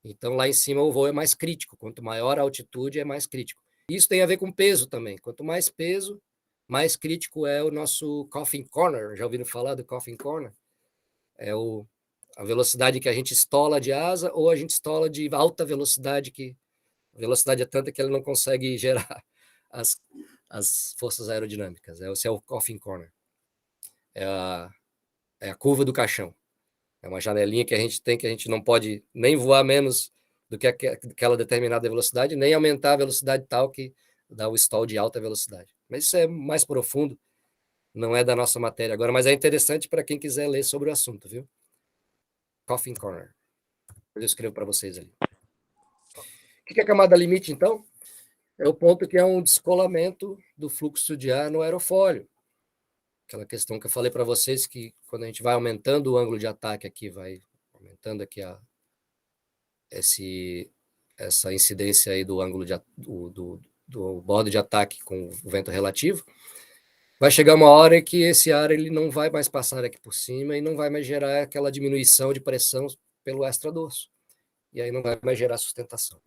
Então, lá em cima o voo é mais crítico. Quanto maior a altitude, é mais crítico. Isso tem a ver com peso também. Quanto mais peso, mais crítico é o nosso coffin corner. Já ouviram falar do coffin corner? É a velocidade que a gente estola de asa, ou a gente estola de alta velocidade, que a velocidade é tanta que ele não consegue gerar as forças aerodinâmicas. Esse é o coffin corner. É a curva do caixão. É uma janelinha que a gente tem, que a gente não pode nem voar menos do que aquela determinada velocidade, nem aumentar a velocidade tal que dá o stall de alta velocidade. Mas isso é mais profundo, não é da nossa matéria agora, mas é interessante para quem quiser ler sobre o assunto, viu? Coffin corner. Eu escrevo para vocês ali. O que é a camada limite, então? É o ponto que é um descolamento do fluxo de ar no aerofólio. Aquela questão que eu falei para vocês, que quando a gente vai aumentando o ângulo de ataque aqui, vai aumentando aqui essa incidência aí do ângulo do bordo de ataque com o vento relativo, vai chegar uma hora que esse ar ele não vai mais passar aqui por cima e não vai mais gerar aquela diminuição de pressão pelo extradorso. E aí não vai mais gerar sustentação.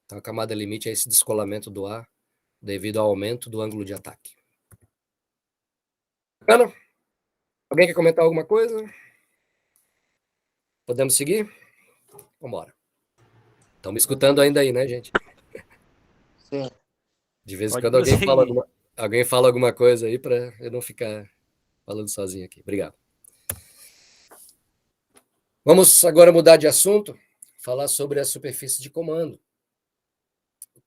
Então a camada limite é esse descolamento do ar devido ao aumento do ângulo de ataque. Bacana? Alguém quer comentar alguma coisa? Podemos seguir? Vamos embora. Estão me escutando ainda aí, né, gente? Sim. De vez em quando alguém fala alguma coisa aí para eu não ficar falando sozinho aqui. Obrigado. Vamos agora mudar de assunto, falar sobre a superfície de comando.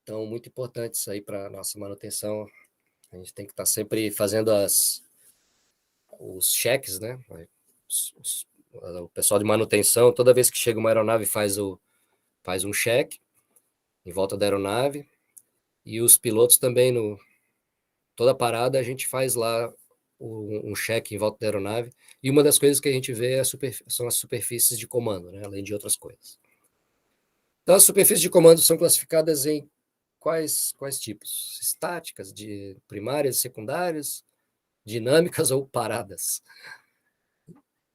Então, muito importante isso aí para a nossa manutenção. A gente tem que estar sempre fazendo os cheques, né? O pessoal de manutenção, toda vez que chega uma aeronave, faz um cheque em volta da aeronave, e os pilotos também, toda parada, a gente faz lá um cheque em volta da aeronave, e uma das coisas que a gente vê são as superfícies de comando, né? Além de outras coisas. Então, as superfícies de comando são classificadas em quais tipos? Estáticas, de primárias e secundárias, dinâmicas ou paradas?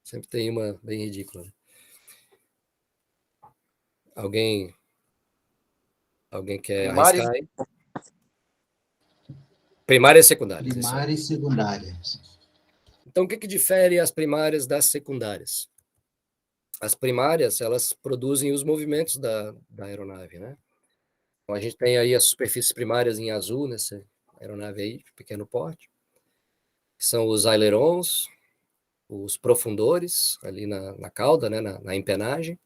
Sempre tem uma bem ridícula. Né? Alguém quer arriscar aí? Primárias e secundárias. Primária e secundária. Então, o que difere as primárias das secundárias? As primárias, elas produzem os movimentos da aeronave, né? Então, a gente tem aí as superfícies primárias em azul, nessa aeronave aí, de pequeno porte, que são os ailerons, os profundores, ali na cauda, né, na empenagem,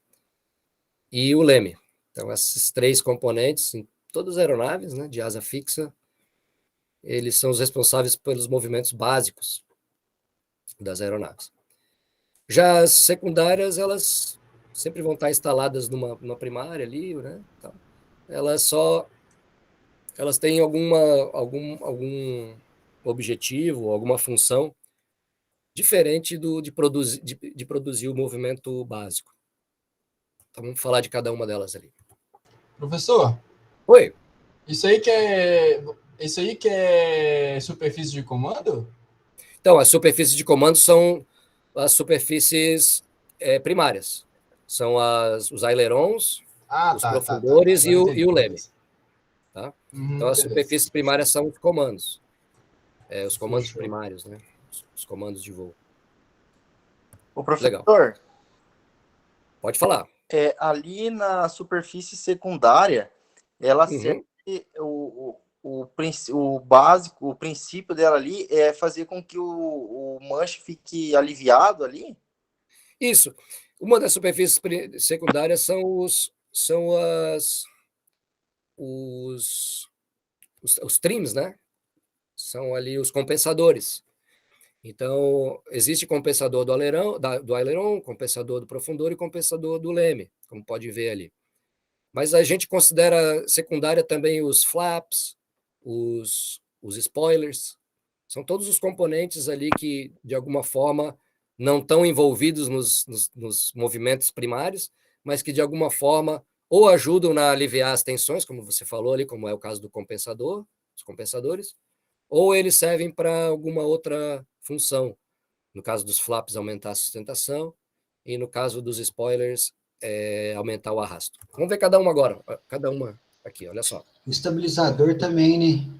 e o leme. Então, esses três componentes, em todas as aeronaves, né, de asa fixa, eles são os responsáveis pelos movimentos básicos das aeronaves. Já as secundárias, elas sempre vão estar instaladas numa primária ali, né? Então, elas têm algum objetivo, alguma função diferente de produzir o movimento básico. Então, vamos falar de cada uma delas ali. Professor? Oi. Isso aí que é Isso aí que é superfície de comando? Então, as superfícies de comando são as superfícies primárias. São os ailerons, os profundores Agora eu entendi, e o leme. beleza. Tá? Então, as Beleza. superfícies primárias são os comandos. Os comandos Fechou. primários, né? Os comandos de voo. O professor, Legal. Pode falar. ali na superfície secundária, ela Uhum. serve o básico, o princípio dela ali é fazer com que o manche fique aliviado ali? Isso. Uma das superfícies secundárias são os trims, né? São ali os compensadores. Então, existe compensador do aileron, compensador do profundor e compensador do leme, como pode ver ali. Mas a gente considera secundária também os flaps, os spoilers. São todos os componentes ali que, de alguma forma, não estão envolvidos nos movimentos primários, mas que, de alguma forma, ou ajudam a aliviar as tensões, como você falou ali, como é o caso do compensador, os compensadores, ou eles servem para alguma outra função. No caso dos flaps, aumentar a sustentação, e no caso dos spoilers, aumentar o arrasto. Vamos ver cada uma agora. Cada uma aqui, olha só. O estabilizador também, né?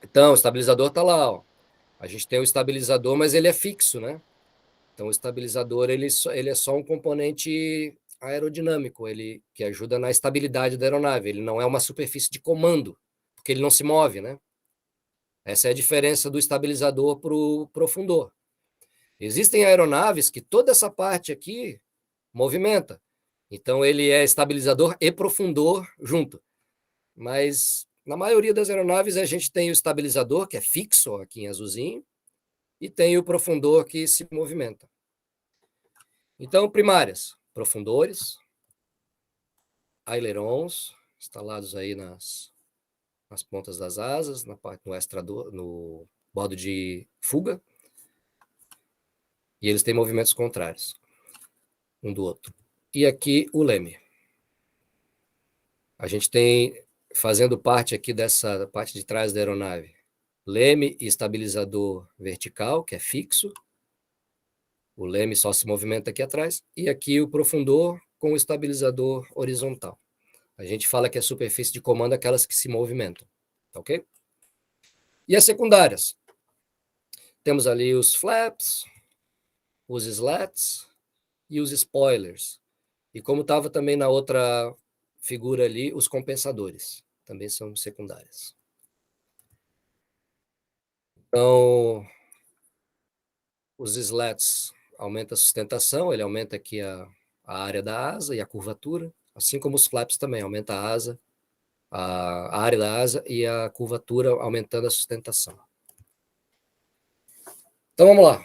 Então, o estabilizador está lá. Ó. A gente tem o estabilizador, mas ele é fixo, né? Então, o estabilizador ele é só um componente aerodinâmico, ele que ajuda na estabilidade da aeronave. Ele não é uma superfície de comando, porque ele não se move, né? Essa é a diferença do estabilizador para o profundor. Existem aeronaves que toda essa parte aqui movimenta. Então, ele é estabilizador e profundor junto. Mas, na maioria das aeronaves, a gente tem o estabilizador, que é fixo, aqui em azulzinho, e tem o profundor que se movimenta. Então, primárias, profundores, ailerons, instalados aí nas pontas das asas, na parte no bordo de fuga, e eles têm movimentos contrários um do outro. E aqui o leme. A gente tem, fazendo parte aqui dessa parte de trás da aeronave, leme e estabilizador vertical, que é fixo. O leme só se movimenta aqui atrás. E aqui o profundor com o estabilizador horizontal. A gente fala que é superfície de comando aquelas que se movimentam. Tá ok? E as secundárias? Temos ali os flaps, os slats e os spoilers. E como estava também na outra figura ali, os compensadores. Também são secundárias. Então, os slats aumenta a sustentação, ele aumenta aqui a área da asa e a curvatura, assim como os flaps também, aumenta a asa, a área da asa e a curvatura, aumentando a sustentação. Então, vamos lá.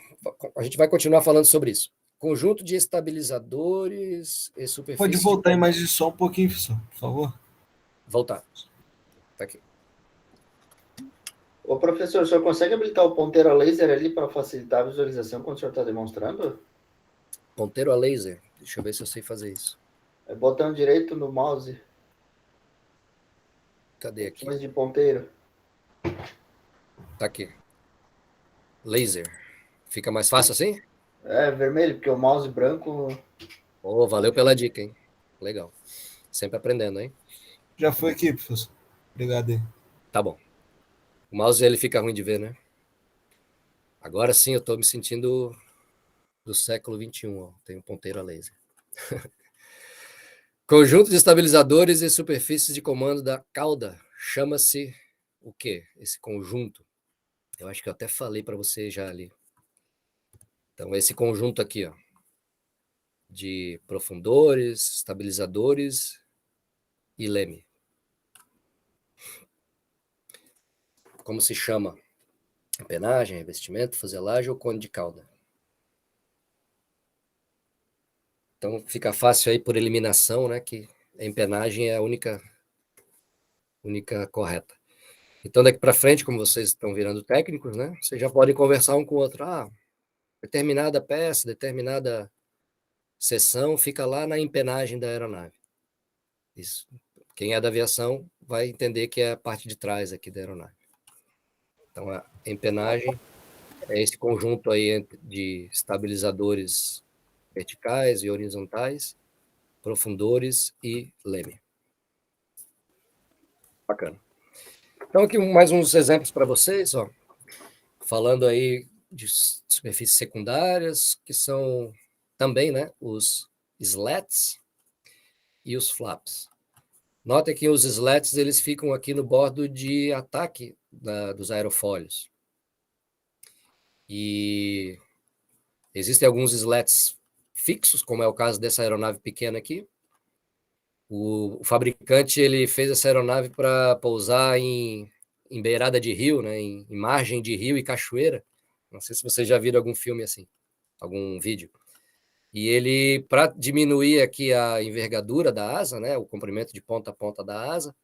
A gente vai continuar falando sobre isso. Conjunto de estabilizadores e superfície... Pode voltar a imagem só um pouquinho, professor, por favor. Voltar. Tá aqui. Ô, professor, o senhor consegue habilitar o ponteiro a laser ali para facilitar a visualização quando o senhor está demonstrando? Ponteiro a laser? Deixa eu ver se eu sei fazer isso. É botão direito no mouse. Cadê aqui? Mais de ponteiro. Tá aqui. Laser. Fica mais fácil assim? É, vermelho, porque o mouse branco... Oh, valeu pela dica, hein? Legal. Sempre aprendendo, hein? Já foi aqui, professor. Obrigado aí. Tá bom. O mouse, ele fica ruim de ver, né? Agora sim, eu tô me sentindo do século XXI, ó. Tenho ponteiro a laser. Conjunto de estabilizadores e superfícies de comando da cauda. Chama-se o quê? Esse conjunto. Eu acho que eu até falei para você já ali. Então, esse conjunto aqui, ó, de profundores, estabilizadores e leme. Como se chama? Empenagem, revestimento, fuselagem ou cone de cauda? Então, fica fácil aí por eliminação, né, que a empenagem é a única correta. Então, daqui para frente, como vocês estão virando técnicos, né, vocês já podem conversar um com o outro. Ah, determinada peça, determinada seção fica lá na empenagem da aeronave. Isso. Quem é da aviação vai entender que é a parte de trás aqui da aeronave. Então, a empenagem é esse conjunto aí de estabilizadores verticais e horizontais, profundores e leme. Bacana. Então, aqui mais uns exemplos para vocês, ó, falando aí de superfícies secundárias, que são também, né, os slats e os flaps. Notem que os slats eles ficam aqui no bordo de ataque dos aerofólios. E existem alguns slats fixos, como é o caso dessa aeronave pequena aqui. O fabricante ele fez essa aeronave para pousar em beirada de rio, né, em margem de rio e cachoeira. Não sei se vocês já viram algum filme assim, algum vídeo. E ele, para diminuir aqui a envergadura da asa, né, o comprimento de ponta a ponta da asa,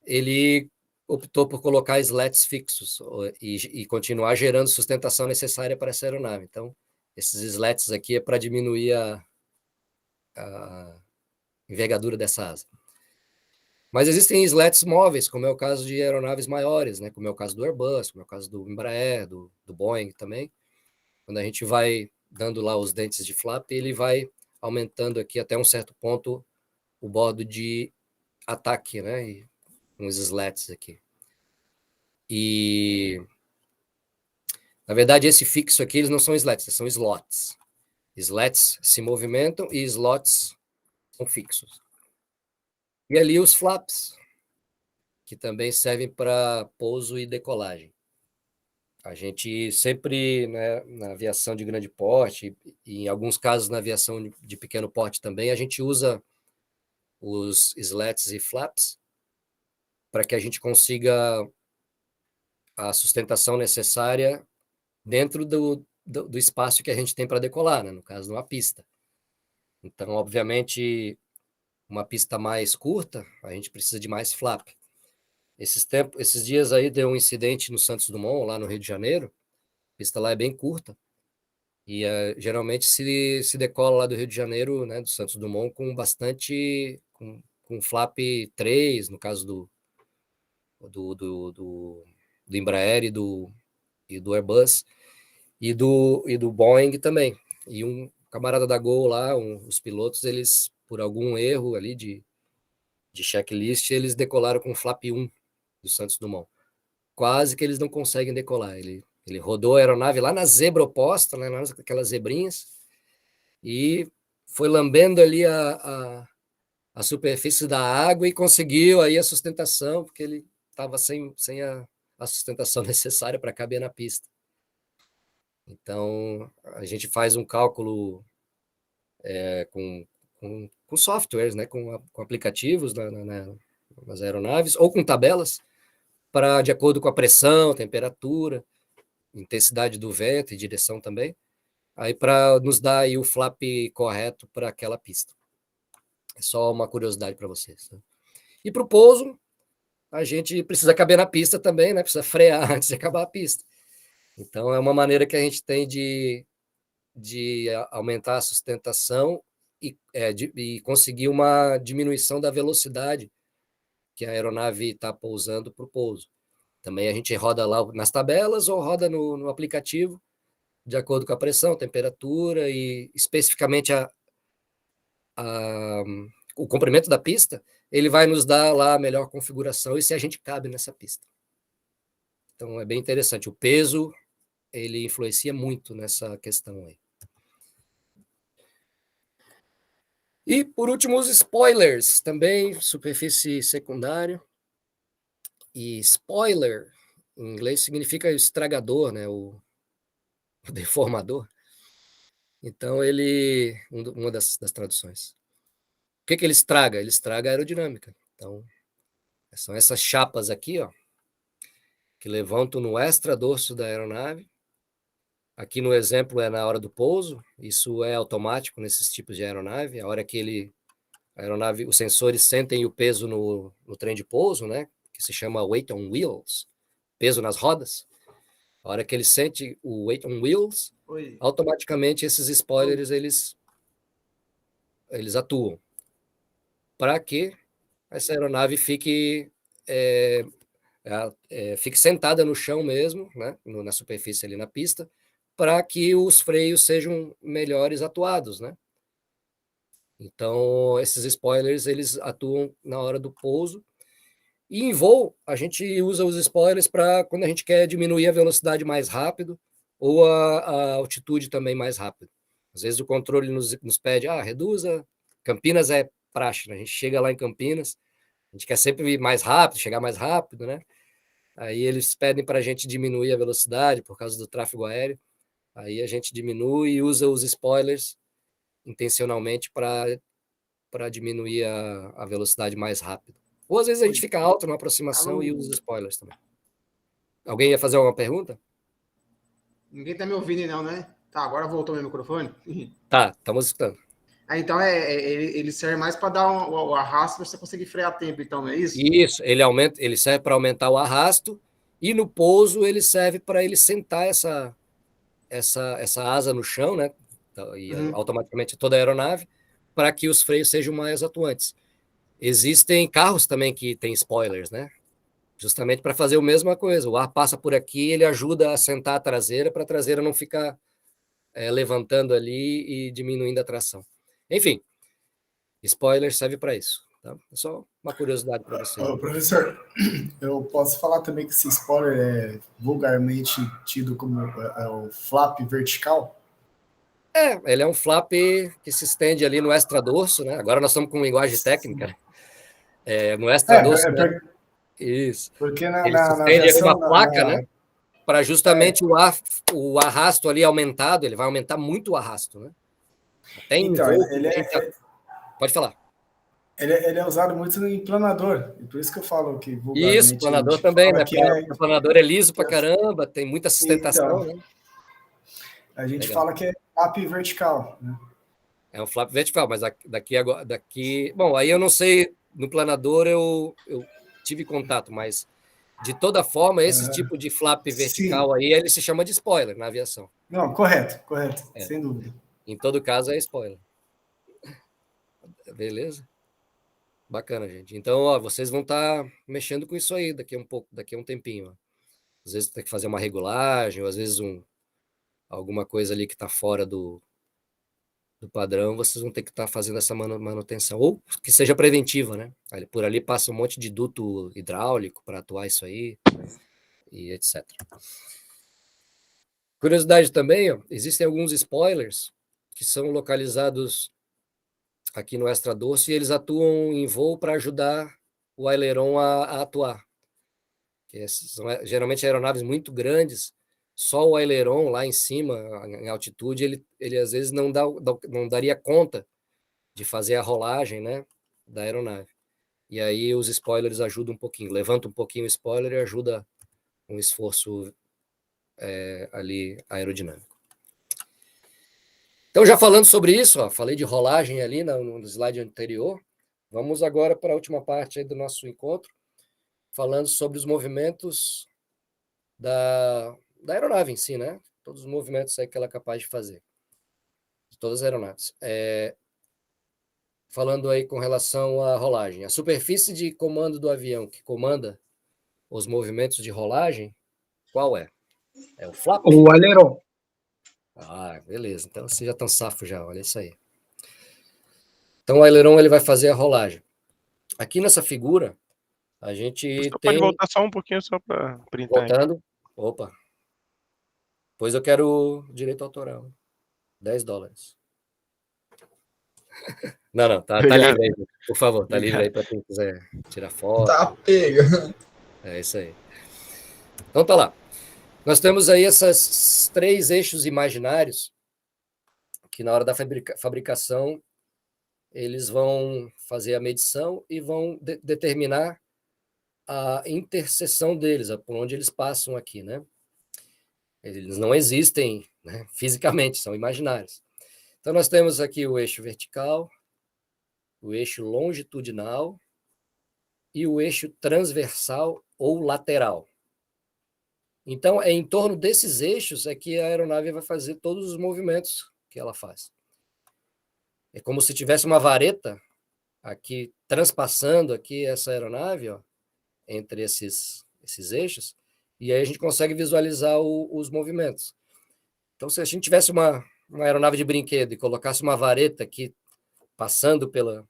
ele optou por colocar slats fixos e continuar gerando sustentação necessária para essa aeronave. Então, esses slats aqui é para diminuir a envergadura dessa asa. Mas existem slats móveis, como é o caso de aeronaves maiores, né? Como é o caso do Airbus, como é o caso do Embraer, do Boeing também. Quando a gente vai dando lá os dentes de flap, ele vai aumentando aqui até um certo ponto o bordo de ataque, né? E uns slats aqui. E, na verdade, esse fixo aqui, eles não são slats, são slots. Slats se movimentam e slots são fixos. E ali os flaps, que também servem para pouso e decolagem. A gente sempre, né, na aviação de grande porte, e em alguns casos na aviação de pequeno porte também, a gente usa os slats e flaps para que a gente consiga a sustentação necessária dentro do espaço que a gente tem para decolar, né, no caso de uma pista. Então, obviamente, uma pista mais curta, a gente precisa de mais flap. Esses dias aí deu um incidente no Santos Dumont, lá no Rio de Janeiro. A pista lá é bem curta. E geralmente se decola lá do Rio de Janeiro, né, do Santos Dumont, com bastante. Com flap 3, no caso do Embraer e do Airbus, e do Boeing também. E um camarada da Gol lá, os pilotos, eles, por algum erro ali de checklist, eles decolaram com flap 1 do Santos Dumont. Quase que eles não conseguem decolar. Ele rodou a aeronave lá na zebra oposta, né, aquelas zebrinhas, e foi lambendo ali a superfície da água e conseguiu aí a sustentação, porque ele estava sem a sustentação necessária para caber na pista. Então, a gente faz um cálculo com softwares, né, com aplicativos nas aeronaves, ou com tabelas, de acordo com a pressão, temperatura, intensidade do vento e direção também, aí para nos dar aí o flap correto para aquela pista. É só uma curiosidade para vocês. Né? E para o pouso, a gente precisa caber na pista também, né? Precisa frear antes de acabar a pista. Então, é uma maneira que a gente tem de aumentar a sustentação e conseguir uma diminuição da velocidade que a aeronave está pousando para o pouso. Também a gente roda lá nas tabelas ou roda no aplicativo, de acordo com a pressão, temperatura e especificamente o comprimento da pista, ele vai nos dar lá a melhor configuração e se a gente cabe nessa pista. Então, é bem interessante. O peso, ele influencia muito nessa questão aí. E, por último, os spoilers, também, superfície secundária. E spoiler, em inglês, significa estragador, né? O deformador. Então, uma das traduções. O que ele estraga? Ele estraga a aerodinâmica. Então, são essas chapas aqui, ó, que levantam no extradorso da aeronave. Aqui no exemplo é na hora do pouso, isso é automático nesses tipos de aeronave. A hora que a aeronave, os sensores sentem o peso no trem de pouso, né, que se chama weight on wheels, peso nas rodas. A hora que ele sente o weight on wheels, automaticamente esses spoilers eles atuam para que essa aeronave fique fique sentada no chão mesmo, né, na superfície ali na pista, para que os freios sejam melhores atuados, né? Então, esses spoilers, eles atuam na hora do pouso. E em voo, a gente usa os spoilers para quando a gente quer diminuir a velocidade mais rápido ou a altitude também mais rápido. Às vezes o controle nos pede, reduza. Campinas é praxe, né? A gente chega lá em Campinas, a gente quer sempre ir mais rápido, chegar mais rápido, né? Aí eles pedem para a gente diminuir a velocidade por causa do tráfego aéreo. Aí a gente diminui e usa os spoilers intencionalmente para diminuir a velocidade mais rápido. Ou às vezes a gente fica alto na aproximação e usa os spoilers também. Alguém ia fazer alguma pergunta? Ninguém tá me ouvindo não, né? Tá, agora voltou meu microfone? Tá, estamos escutando. Então ele serve mais para dar o arrasto para você conseguir frear a tempo, então, não é isso? Isso, ele serve para aumentar o arrasto e no pouso ele serve para ele sentar essa asa no chão, né? E automaticamente toda a aeronave, para que os freios sejam mais atuantes. Existem carros também que têm spoilers, né? Justamente para fazer a mesma coisa. O ar passa por aqui, ele ajuda a sentar a traseira, para a traseira não ficar levantando ali e diminuindo a tração. Enfim, spoiler serve para isso. Tá? É só uma curiosidade para você. Professor, eu posso falar também que esse spoiler é vulgarmente tido como o flap vertical? Ele é um flap que se estende ali no extradorso, né? Agora nós estamos com linguagem técnica. No extradorso, né? Isso. Porque ele se estende ali uma placa, né? Para justamente o arrasto ali aumentado, ele vai aumentar muito o arrasto, né? Até então, Pode falar. Ele é usado muito em planador, e por isso que eu falo que vulgarmente... Isso, planador também, né? O planador é liso pra caramba, tem muita sustentação, então, né? A gente fala que é flap vertical, né? É um flap vertical, mas daqui... Bom, aí eu não sei, no planador eu tive contato, mas de toda forma, esse tipo de flap vertical aí, ele se chama de spoiler na aviação. Não, correto, sem dúvida. Em todo caso, é spoiler. Beleza? Bacana, gente. Então, vocês vão estar mexendo com isso aí daqui a um tempinho. Ó. Às vezes tem que fazer uma regulagem, ou às vezes alguma coisa ali que está fora do padrão, vocês vão ter que estar fazendo essa manutenção. Ou que seja preventiva, né? Por ali passa um monte de duto hidráulico para atuar isso aí, e etc. Curiosidade também, ó, existem alguns spoilers que são localizados aqui no extradorso e eles atuam em voo para ajudar o aileron a atuar. São geralmente aeronaves muito grandes, só o aileron lá em cima, em altitude, ele às vezes não daria conta de fazer a rolagem, né, da aeronave. E aí os spoilers ajudam um pouquinho, levanta um pouquinho o spoiler e ajuda um esforço ali aerodinâmico. Então, já falando sobre isso, falei de rolagem ali no slide anterior, vamos agora para a última parte aí do nosso encontro, falando sobre os movimentos da aeronave em si, né? Todos os movimentos aí que ela é capaz de fazer. De todas as aeronaves. Falando aí com relação à rolagem. A superfície de comando do avião que comanda os movimentos de rolagem, qual é? É o flap? O aileron. Beleza. Então, vocês já estão safos já, olha isso aí. Então, o aileron ele vai fazer a rolagem. Aqui nessa figura, a gente tem... Pode voltar só um pouquinho, só para printar. Voltando. Opa. Pois eu quero direito autoral. $10. Não, tá livre aí, por favor, tá livre aí para quem quiser tirar foto. Tá pega. É isso aí. Então tá lá. Nós temos aí esses 3 eixos imaginários que na hora da fabricação eles vão fazer a medição e vão determinar a interseção deles, por onde eles passam aqui, né? Eles não existem, né, fisicamente, são imaginários. Então nós temos aqui o eixo vertical, o eixo longitudinal e o eixo transversal ou lateral. Então, é em torno desses eixos é que a aeronave vai fazer todos os movimentos que ela faz. É como se tivesse uma vareta aqui transpassando aqui essa aeronave, ó, entre esses eixos, e aí a gente consegue visualizar os movimentos. Então, se a gente tivesse uma aeronave de brinquedo e colocasse uma vareta aqui, passando pelo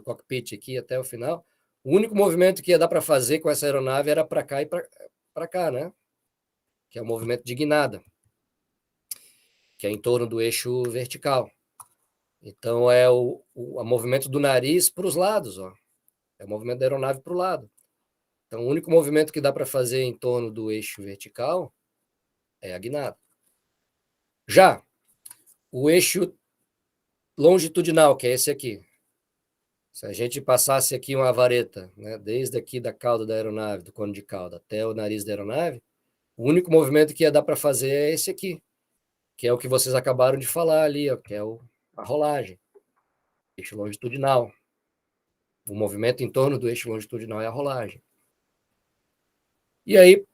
cockpit aqui até o final, o único movimento que ia dar para fazer com essa aeronave era para cá e para cá, né? Que é o movimento de guinada, que é em torno do eixo vertical. Então, é o movimento do nariz para os lados, ó. É o movimento da aeronave para o lado. Então, o único movimento que dá para fazer em torno do eixo vertical é a guinada. Já o eixo longitudinal, que é esse aqui, se a gente passasse aqui uma vareta, né, desde aqui da cauda da aeronave, do cone de cauda, até o nariz da aeronave, o único movimento que ia dar para fazer é esse aqui, que é o que vocês acabaram de falar ali, ó, que é a rolagem, eixo longitudinal. O movimento em torno do eixo longitudinal é a rolagem. E aí,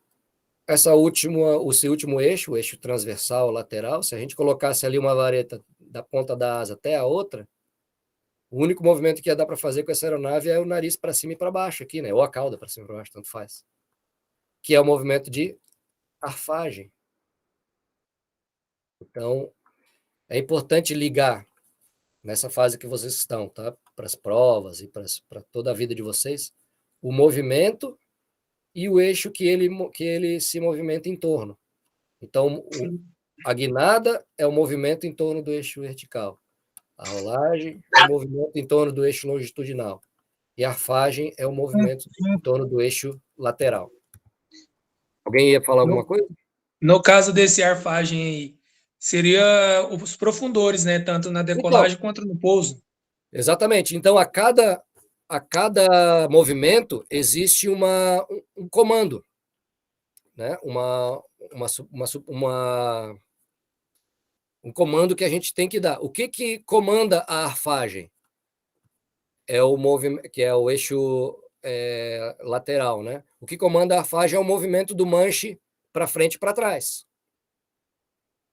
esse último eixo, o eixo transversal lateral, se a gente colocasse ali uma vareta da ponta da asa até a outra, o único movimento que ia dar para fazer com essa aeronave é o nariz para cima e para baixo aqui, né? Ou a cauda para cima e para baixo, tanto faz. Que é o movimento de arfagem. Então, é importante ligar nessa fase que vocês estão, tá? Para as provas e para toda a vida de vocês, o movimento e o eixo que ele se movimenta em torno. Então, a guinada é o movimento em torno do eixo vertical. A rolagem é o movimento em torno do eixo longitudinal. E a arfagem é o movimento em torno do eixo lateral. Alguém ia falar alguma coisa? No caso desse arfagem aí, seria os profundores, né? Tanto na decolagem quanto no pouso. Exatamente. Então, a cada movimento existe um comando, né? Um comando que a gente tem que dar. O que comanda a arfagem? É o movimento, que é o eixo lateral, né? O que comanda a arfagem é o movimento do manche para frente e para trás.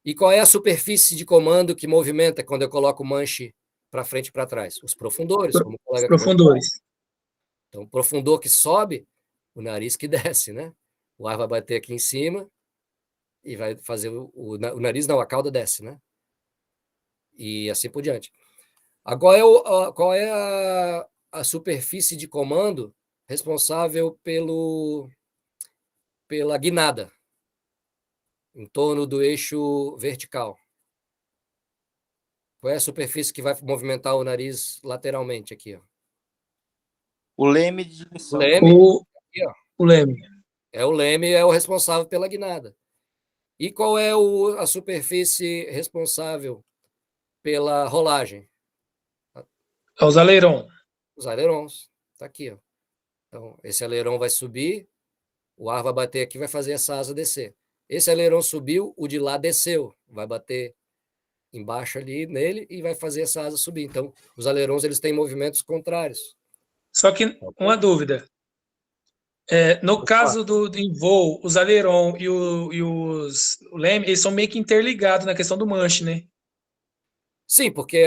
E qual é a superfície de comando que movimenta quando eu coloco o manche para frente e para trás? Os profundores, como o colega acabou de falar. Profundores. Então, o profundor que sobe, o nariz que desce, né? O ar vai bater aqui em cima e vai fazer o nariz, não, a cauda desce, né? E assim por diante. Agora, qual é a superfície de comando responsável pela guinada em torno do eixo vertical? Qual é a superfície que vai movimentar o nariz lateralmente aqui, ó? O leme de direção. Aqui, ó. O leme. O leme é o responsável pela guinada. E qual é a superfície responsável pela rolagem? Os alerons. Os alerons. Está aqui, ó. Então, esse alerão vai subir, o ar vai bater aqui, vai fazer essa asa descer. Esse alerão subiu, o de lá desceu, vai bater embaixo ali nele e vai fazer essa asa subir. Então, os alerons eles têm movimentos contrários. Só que, uma dúvida. No caso do em voo, os alerons e o leme, eles são meio que interligados na questão do manche, né? Sim, porque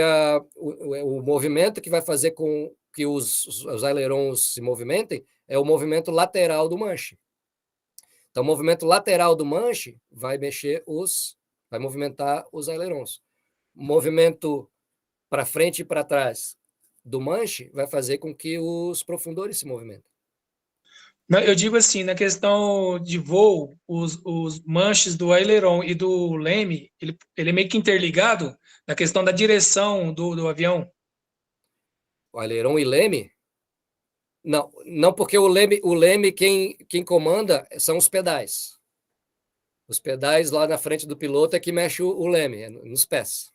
o movimento que vai fazer com que os alerons se movimentem é o movimento lateral do manche. Então, o movimento lateral do manche vai movimentar os alerons. O movimento para frente e para trás do manche vai fazer com que os profundores se movimentem. Eu digo assim, na questão de voo, os manches do aileron e do leme, ele é meio que interligado na questão da direção do avião. O aileron e leme? Não, porque o leme quem comanda são os pedais. Os pedais lá na frente do piloto é que mexe o leme, nos pés.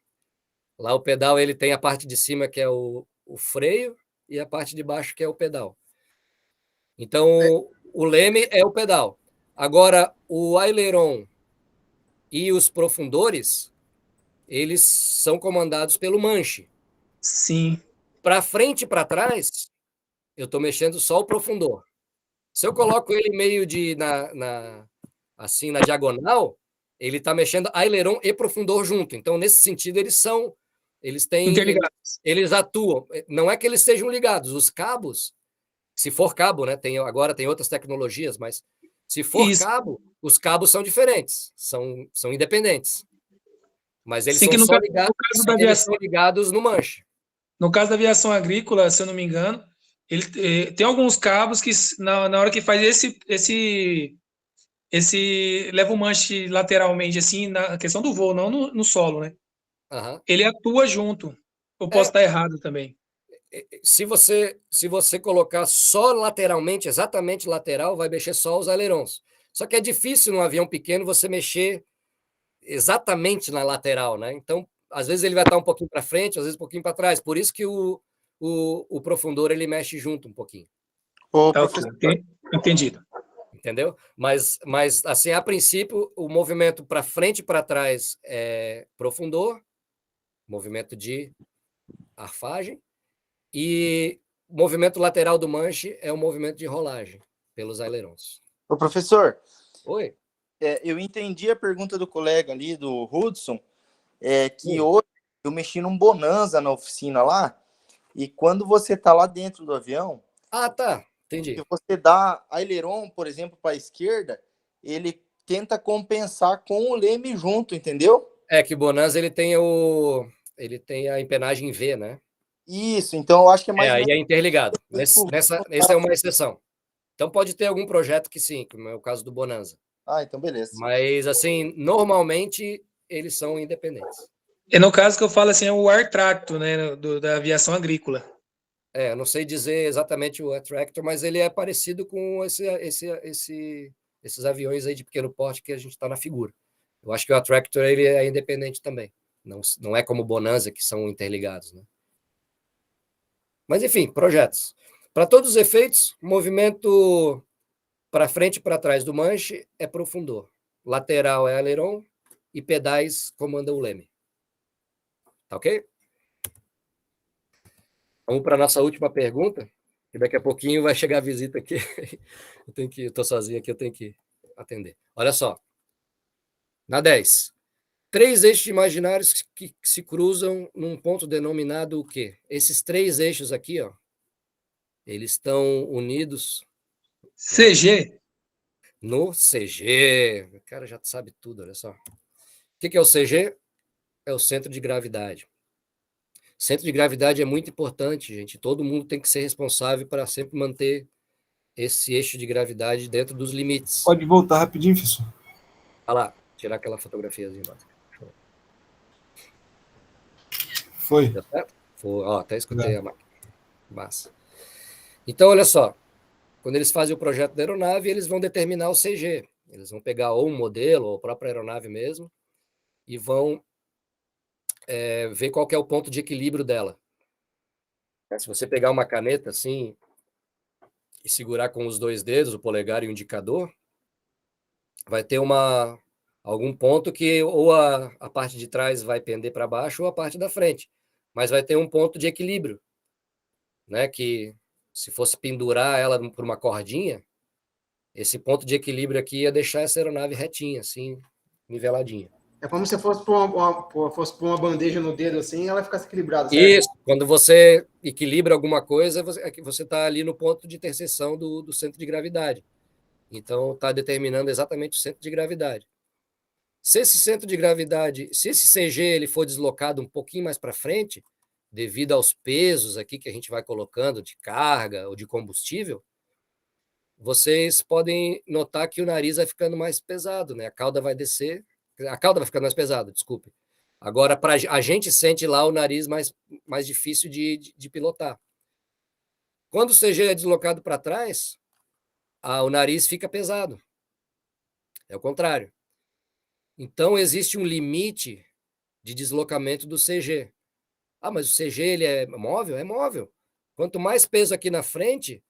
Lá o pedal ele tem a parte de cima que é o freio e a parte de baixo que é o pedal. Então, o leme é o pedal. Agora, o aileron e os profundores, eles são comandados pelo manche. Sim. Para frente e para trás, eu estou mexendo só o profundor. Se eu coloco ele meio assim na diagonal, ele está mexendo aileron e profundor junto. Então, nesse sentido, eles são eles têm... Interligados. Eles atuam. Não é que eles sejam ligados. Os cabos, se for cabo, né? Agora tem outras tecnologias, mas se for cabo, os cabos são diferentes, são independentes. Mas eles Sim, são que no só caso, ligados, no caso da eles aviação, são ligados no manche. no caso da aviação agrícola, se eu não me engano, ele tem alguns cabos que na hora que faz esse leva o manche lateralmente assim na questão do voo, não no solo, né? Ele atua junto. Eu posso estar errado também. Se você colocar só lateralmente, exatamente lateral, vai mexer só os ailerons. Só que é difícil num avião pequeno você mexer exatamente na lateral, né? Então, às vezes ele vai estar um pouquinho para frente, às vezes um pouquinho para trás. Por isso que o profundor ele mexe junto um pouquinho. Entendido. Entendeu? Mas assim, a princípio, o movimento para frente e para trás é profundor, movimento de arfagem, e o movimento lateral do manche é o movimento de rolagem pelos ailerons. Ô, professor. Oi. Eu entendi a pergunta do colega ali, do Hudson, que hoje eu mexi num Bonanza na oficina lá, e quando você está lá dentro do avião... Ah, tá. Entendi. Se você dá aileron, por exemplo, para a esquerda, ele tenta compensar com o leme junto, entendeu? É que o Bonanza ele tem a empenagem V, né? Isso, então eu acho que é mais... Aí é interligado. Essa é uma exceção. Então pode ter algum projeto que sim, como é o caso do Bonanza. Ah, então beleza. Mas, assim, normalmente eles são independentes. E no caso que eu falo assim, é o ar tracto, né, da aviação agrícola. Eu não sei dizer exatamente o attractor, mas ele é parecido com esses aviões aí de pequeno porte que a gente está na figura. Eu acho que o attractor ele é independente também. Não é como o Bonanza, que são interligados, né? Mas, enfim, projetos. Para todos os efeitos, movimento para frente e para trás do manche é profundor. Lateral é aileron e pedais comandam o leme. Tá ok? Vamos para a nossa última pergunta, que daqui a pouquinho vai chegar a visita aqui. Eu estou sozinho aqui, eu tenho que atender. Olha só. Na 10. 3 eixos imaginários que se cruzam num ponto denominado o quê? Esses 3 eixos aqui, ó, eles estão unidos... CG? No CG. O cara já sabe tudo, olha só. O que é o CG? É o centro de gravidade. Centro de gravidade é muito importante, gente. Todo mundo tem que ser responsável para sempre manter esse eixo de gravidade dentro dos limites. Pode voltar rapidinho, professor. Olha lá, tirar aquela fotografiazinha básica. Foi. Deu certo? Foi. Ó, até escutei a máquina. Massa. Então, olha só. Quando eles fazem o projeto da aeronave, eles vão determinar o CG. Eles vão pegar ou um modelo, ou a própria aeronave mesmo, e vão ver qual que é o ponto de equilíbrio dela. Se você pegar uma caneta assim e segurar com os 2 dedos, o polegar e o indicador, vai ter algum ponto que ou a parte de trás vai pender para baixo ou a parte da frente, mas vai ter um ponto de equilíbrio, né? Que se fosse pendurar ela por uma cordinha, esse ponto de equilíbrio aqui ia deixar essa aeronave retinha, assim, niveladinha. É como se fosse pôr uma bandeja no dedo assim, ela ficasse equilibrada, certo? Isso, quando você equilibra alguma coisa, você está ali no ponto de interseção do centro de gravidade. Então, está determinando exatamente o centro de gravidade. Se esse centro de gravidade, se esse CG ele for deslocado um pouquinho mais para frente, devido aos pesos aqui que a gente vai colocando de carga ou de combustível, vocês podem notar que o nariz vai ficando mais pesado, né? A cauda vai descer, a cauda vai ficando mais pesada, desculpe. Agora, a gente sente lá o nariz mais difícil de pilotar. Quando o CG é deslocado para trás, o nariz fica pesado. É o contrário. Então, existe um limite de deslocamento do CG. Ah, mas o CG ele é móvel? É móvel. Quanto mais peso aqui na frente,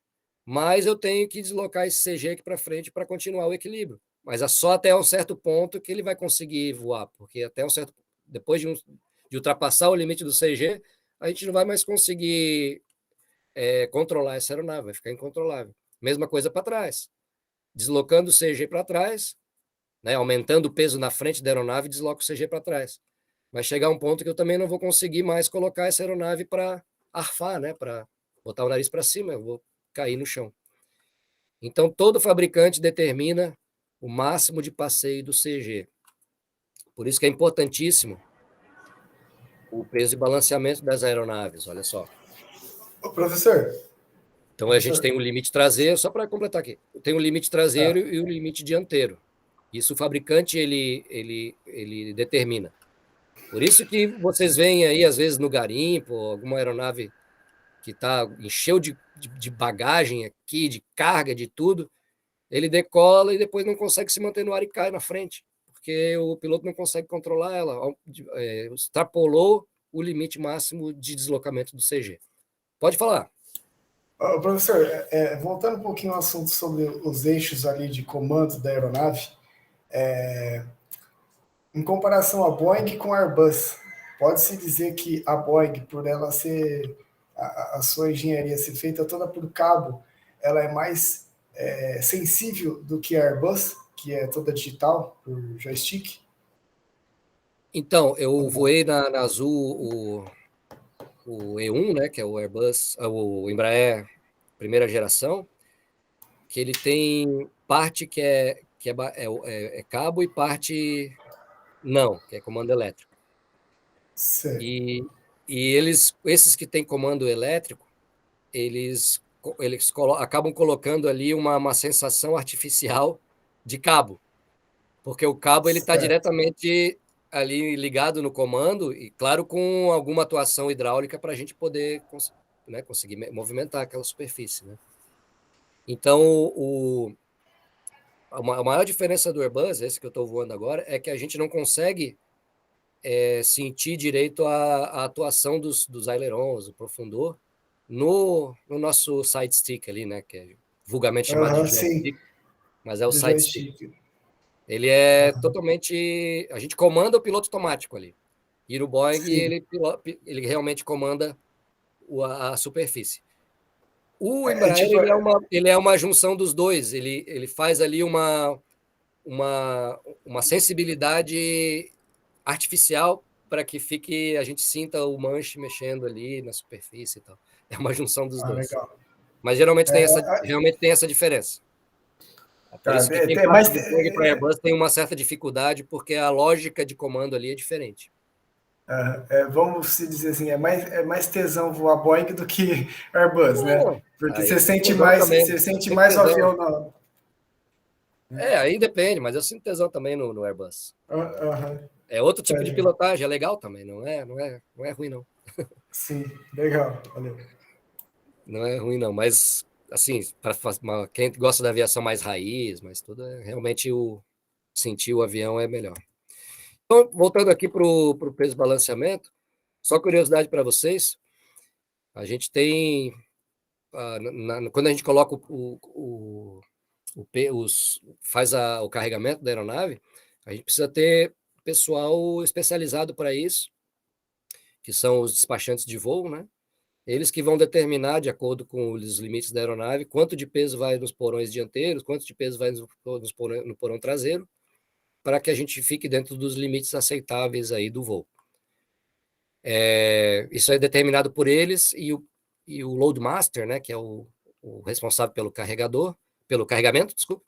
mais eu tenho que deslocar esse CG aqui para frente para continuar o equilíbrio. Mas é só até um certo ponto que ele vai conseguir voar, porque até um certo... Depois de ultrapassar o limite do CG, a gente não vai mais conseguir controlar essa aeronave, vai ficar incontrolável. Mesma coisa para trás. Deslocando o CG para trás, né, aumentando o peso na frente da aeronave, desloca o CG para trás. vai chegar um ponto que eu também não vou conseguir mais colocar essa aeronave para arfar, né? Para botar o nariz para cima, eu vou cair no chão. Então, todo fabricante determina o máximo de passeio do CG. Por isso que é importantíssimo o peso e balanceamento das aeronaves, olha só. Ô, professor. Então, a gente tem um limite traseiro, só para completar aqui, tem um limite traseiro e o limite dianteiro. Isso o fabricante, ele determina. Por isso que vocês veem aí, às vezes, no garimpo, alguma aeronave que encheu de bagagem aqui, de carga, de tudo, ele decola e depois não consegue se manter no ar e cai na frente, porque o piloto não consegue controlar ela, extrapolou o limite máximo de deslocamento do CG. Pode falar. Professor, voltando um pouquinho ao assunto sobre os eixos ali de comando da aeronave, em comparação a Boeing com a Airbus, pode-se dizer que a Boeing, por ela ser, a sua engenharia ser feita toda por cabo, ela é mais sensível do que a Airbus, que é toda digital, por joystick? Então, eu voei na Azul o E1, né, que é o Airbus, o Embraer primeira geração, que ele tem parte que é cabo e parte não, que é comando elétrico. Certo. E esses que têm comando elétrico, eles acabam colocando ali uma sensação artificial de cabo, porque o cabo ele está diretamente ali ligado no comando e, claro, com alguma atuação hidráulica para a gente poder conseguir movimentar aquela superfície, né? Então, a maior diferença do Airbus, esse que eu estou voando agora, é que a gente não consegue sentir direito a atuação dos ailerons, o profundor, no nosso side stick ali, né? Que é vulgarmente chamado de joystick, mas é o side stick. Ele é totalmente... A gente comanda o piloto automático ali. E no Boeing, ele realmente comanda a superfície. O Embraer, ele é uma junção dos dois. Ele faz ali uma sensibilidade artificial para que a gente sinta o manche mexendo ali na superfície e tal. É uma junção dos dois. Legal. Mas geralmente tem essa diferença. Por isso que quem parte de Boeing para Airbus tem uma certa dificuldade, porque a lógica de comando ali é diferente. Vamos se dizer assim, é mais tesão voar Boeing do que Airbus, né? Porque você sente mais o avião na... aí depende, mas eu sinto tesão também no Airbus. É outro tipo de pilotagem, é legal também, não é ruim, não. Sim, legal, valeu. Não é ruim, não, mas, assim, para quem gosta da aviação mais raiz, mas tudo, realmente sentir o avião é melhor. Então, voltando aqui para o peso balanceamento, só curiosidade para vocês, a gente tem, quando a gente coloca faz o carregamento da aeronave, a gente precisa ter pessoal especializado para isso, que são os despachantes de voo, né? Eles que vão determinar, de acordo com os limites da aeronave, quanto de peso vai nos porões dianteiros, quanto de peso vai no porão traseiro, para que a gente fique dentro dos limites aceitáveis aí do voo. Isso é determinado por eles e o Loadmaster, né, que é o responsável pelo carregamento, desculpa,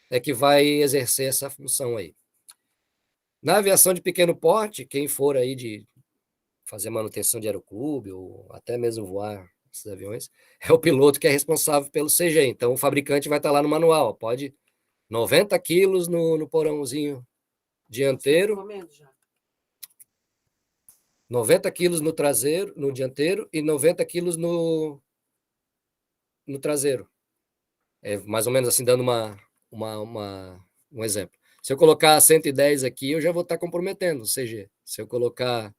é que vai exercer essa função aí. Na aviação de pequeno porte, quem for aí de fazer manutenção de aeroclube ou até mesmo voar esses aviões, é o piloto que é responsável pelo CG. Então, o fabricante vai estar lá no manual, pode 90 quilos no porãozinho dianteiro, 90 quilos no dianteiro e 90 quilos no traseiro. É mais ou menos assim, dando um exemplo. Se eu colocar 110 aqui, eu já vou estar comprometendo o CG. Se eu colocar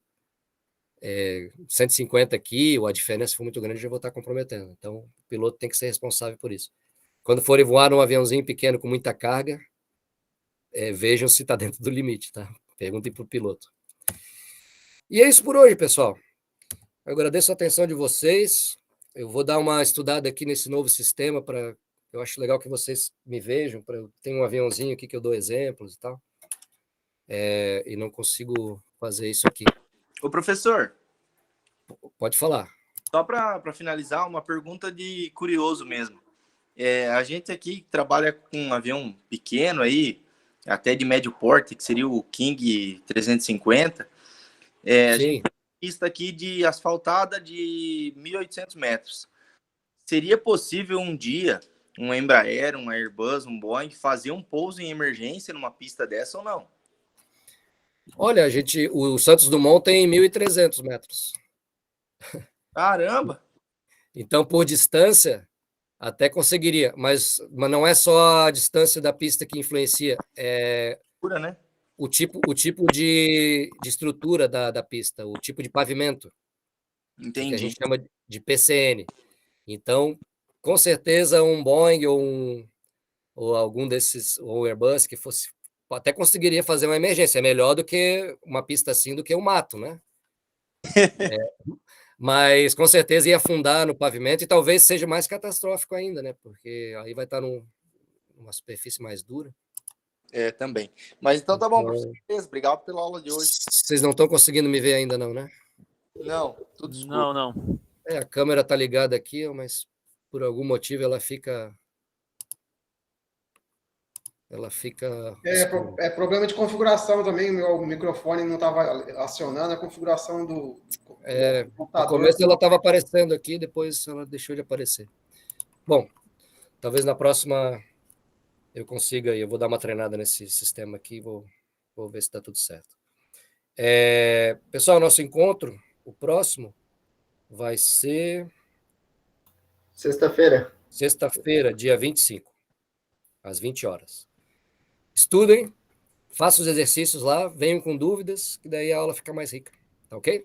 150 aqui, ou a diferença for muito grande, eu já vou estar comprometendo. Então, o piloto tem que ser responsável por isso. Quando forem voar num aviãozinho pequeno com muita carga, vejam se está dentro do limite, tá? Perguntem para o piloto. E é isso por hoje, pessoal. Eu agradeço a atenção de vocês. Eu vou dar uma estudada aqui nesse novo sistema eu acho legal que vocês me vejam. Tem um aviãozinho aqui que eu dou exemplos e tal. E não consigo fazer isso aqui. Ô, professor, Pode falar. só para finalizar, uma pergunta de curioso mesmo. A gente aqui trabalha com um avião pequeno aí, até de médio porte, que seria o King 350. A gente tem uma pista aqui de asfaltada de 1.800 metros. Seria possível um dia um Embraer, um Airbus, um Boeing fazer um pouso em emergência numa pista dessa ou não? Olha, o Santos Dumont tem 1.300 metros. Caramba! Então, por distância, até conseguiria, mas não é só a distância da pista que influencia, Pura, né? o tipo de estrutura da pista, o tipo de pavimento, Entendi. que a gente chama de PCN. Então, com certeza, um Boeing ou algum desses, ou Airbus que fosse, até conseguiria fazer uma emergência. É melhor do que uma pista assim, do que um mato, né? Mas com certeza ia afundar no pavimento e talvez seja mais catastrófico ainda, né? Porque aí vai estar numa superfície mais dura. Também. Mas então tá bom, professor. Obrigado pela aula de hoje. Vocês não estão conseguindo me ver ainda não, né? Não, tudo escuro. Não. A câmera tá ligada aqui, mas por algum motivo ela fica É problema de configuração também, meu microfone não estava acionando a configuração do computador. No começo ela estava aparecendo aqui, depois ela deixou de aparecer. Bom, talvez na próxima eu consiga, eu vou dar uma treinada nesse sistema aqui, vou ver se está tudo certo. Pessoal, nosso encontro, o próximo, vai ser... Sexta-feira. Sexta-feira, dia 25, às 20 horas. Estudem, façam os exercícios lá, venham com dúvidas, que daí a aula fica mais rica. Tá ok?